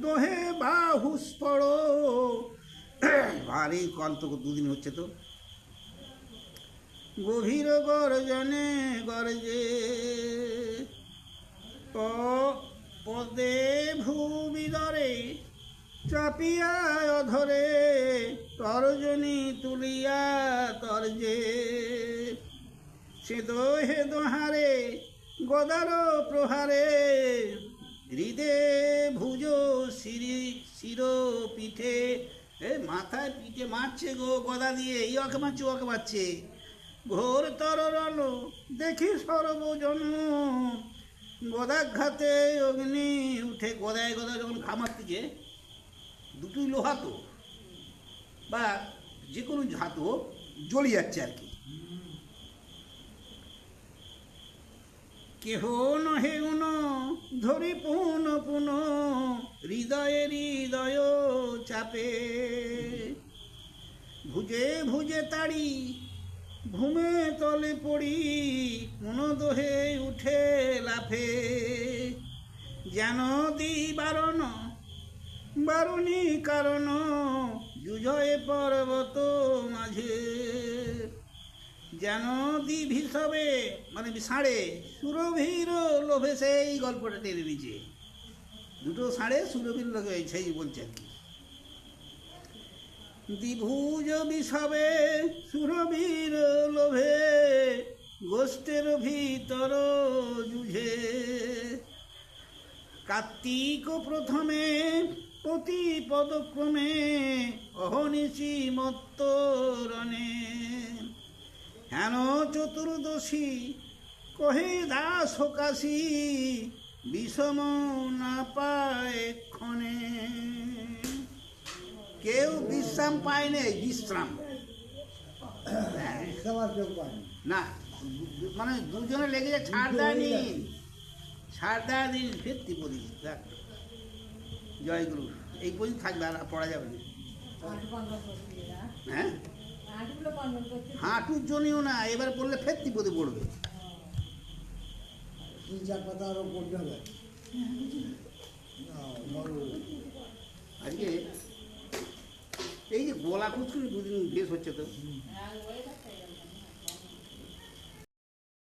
দোহে বাহুস পড়ো ভারী কল তো দুদিন হচ্ছে তো গভীর গর্জনে গর্জে পদে ভূবিদরে চাপিয়া অধরে তর্জনী তুলিয়া তর্জে সে দোহে দোহারে গদার প্রহারে হৃদে ভুজ শির পিঠে মাথায় পিঠে মারছে গো গদা দিয়ে এই ওকে মারছে ওকে মারছে ঘোর তরল দেখি সর্বজন গদাঘাতে অগ্নি উঠে গদায় গদায় যখন ঘামাচ্ছে দুটোই লোহা তো বা যে কোনো ধাতু জ্বলি যাচ্ছে আর কি কেহ নহে উন ধরি পুন পুন হৃদয়ে হৃদয় চাপে ভুজে ভুজে তাড়ি ঘুমে তলে পড়ি মন দোহে উঠে লাফে যেন দি বারণ বারুণী কারণ যুজয়ে পর্বত মাঝে যেন দি ভিসবে মানে ষাঁড়ে সুরভীর লোভে সেই গল্পটা টেনে নিচে দুটো ষাঁড়ে সুরভীর লোভে সেই বলছে আর কি দ্বিভুজ বিষবে সুরভীর লোভে গোষ্ঠের ভিতর যুঝে কার্তিক প্রথমে প্রতি পদক্রমে অহনিশি মত্ত রণে হেন চতুর্দশী কহে দাস কাশী বিষম না পায় ক্ষণে কেউ বিশ্রাম পায় না বিশ্রাম না মানে দুজনে লেগে যায় ছাড় দেয়নি ছাড় দেয় দিন ফিরতি বলি দেখ জয়গুরু এই পর্যন্ত থাকবে আর পড়া যাবে না হ্যাঁ হাঁটুর জন্যও না এবার পড়লে ফেরতি পদে পড়বে তিন চার পাতা আরো পড়তে হবে আজকে এই যে গলা কুচকুরি দুদিন বেশ হচ্ছে তো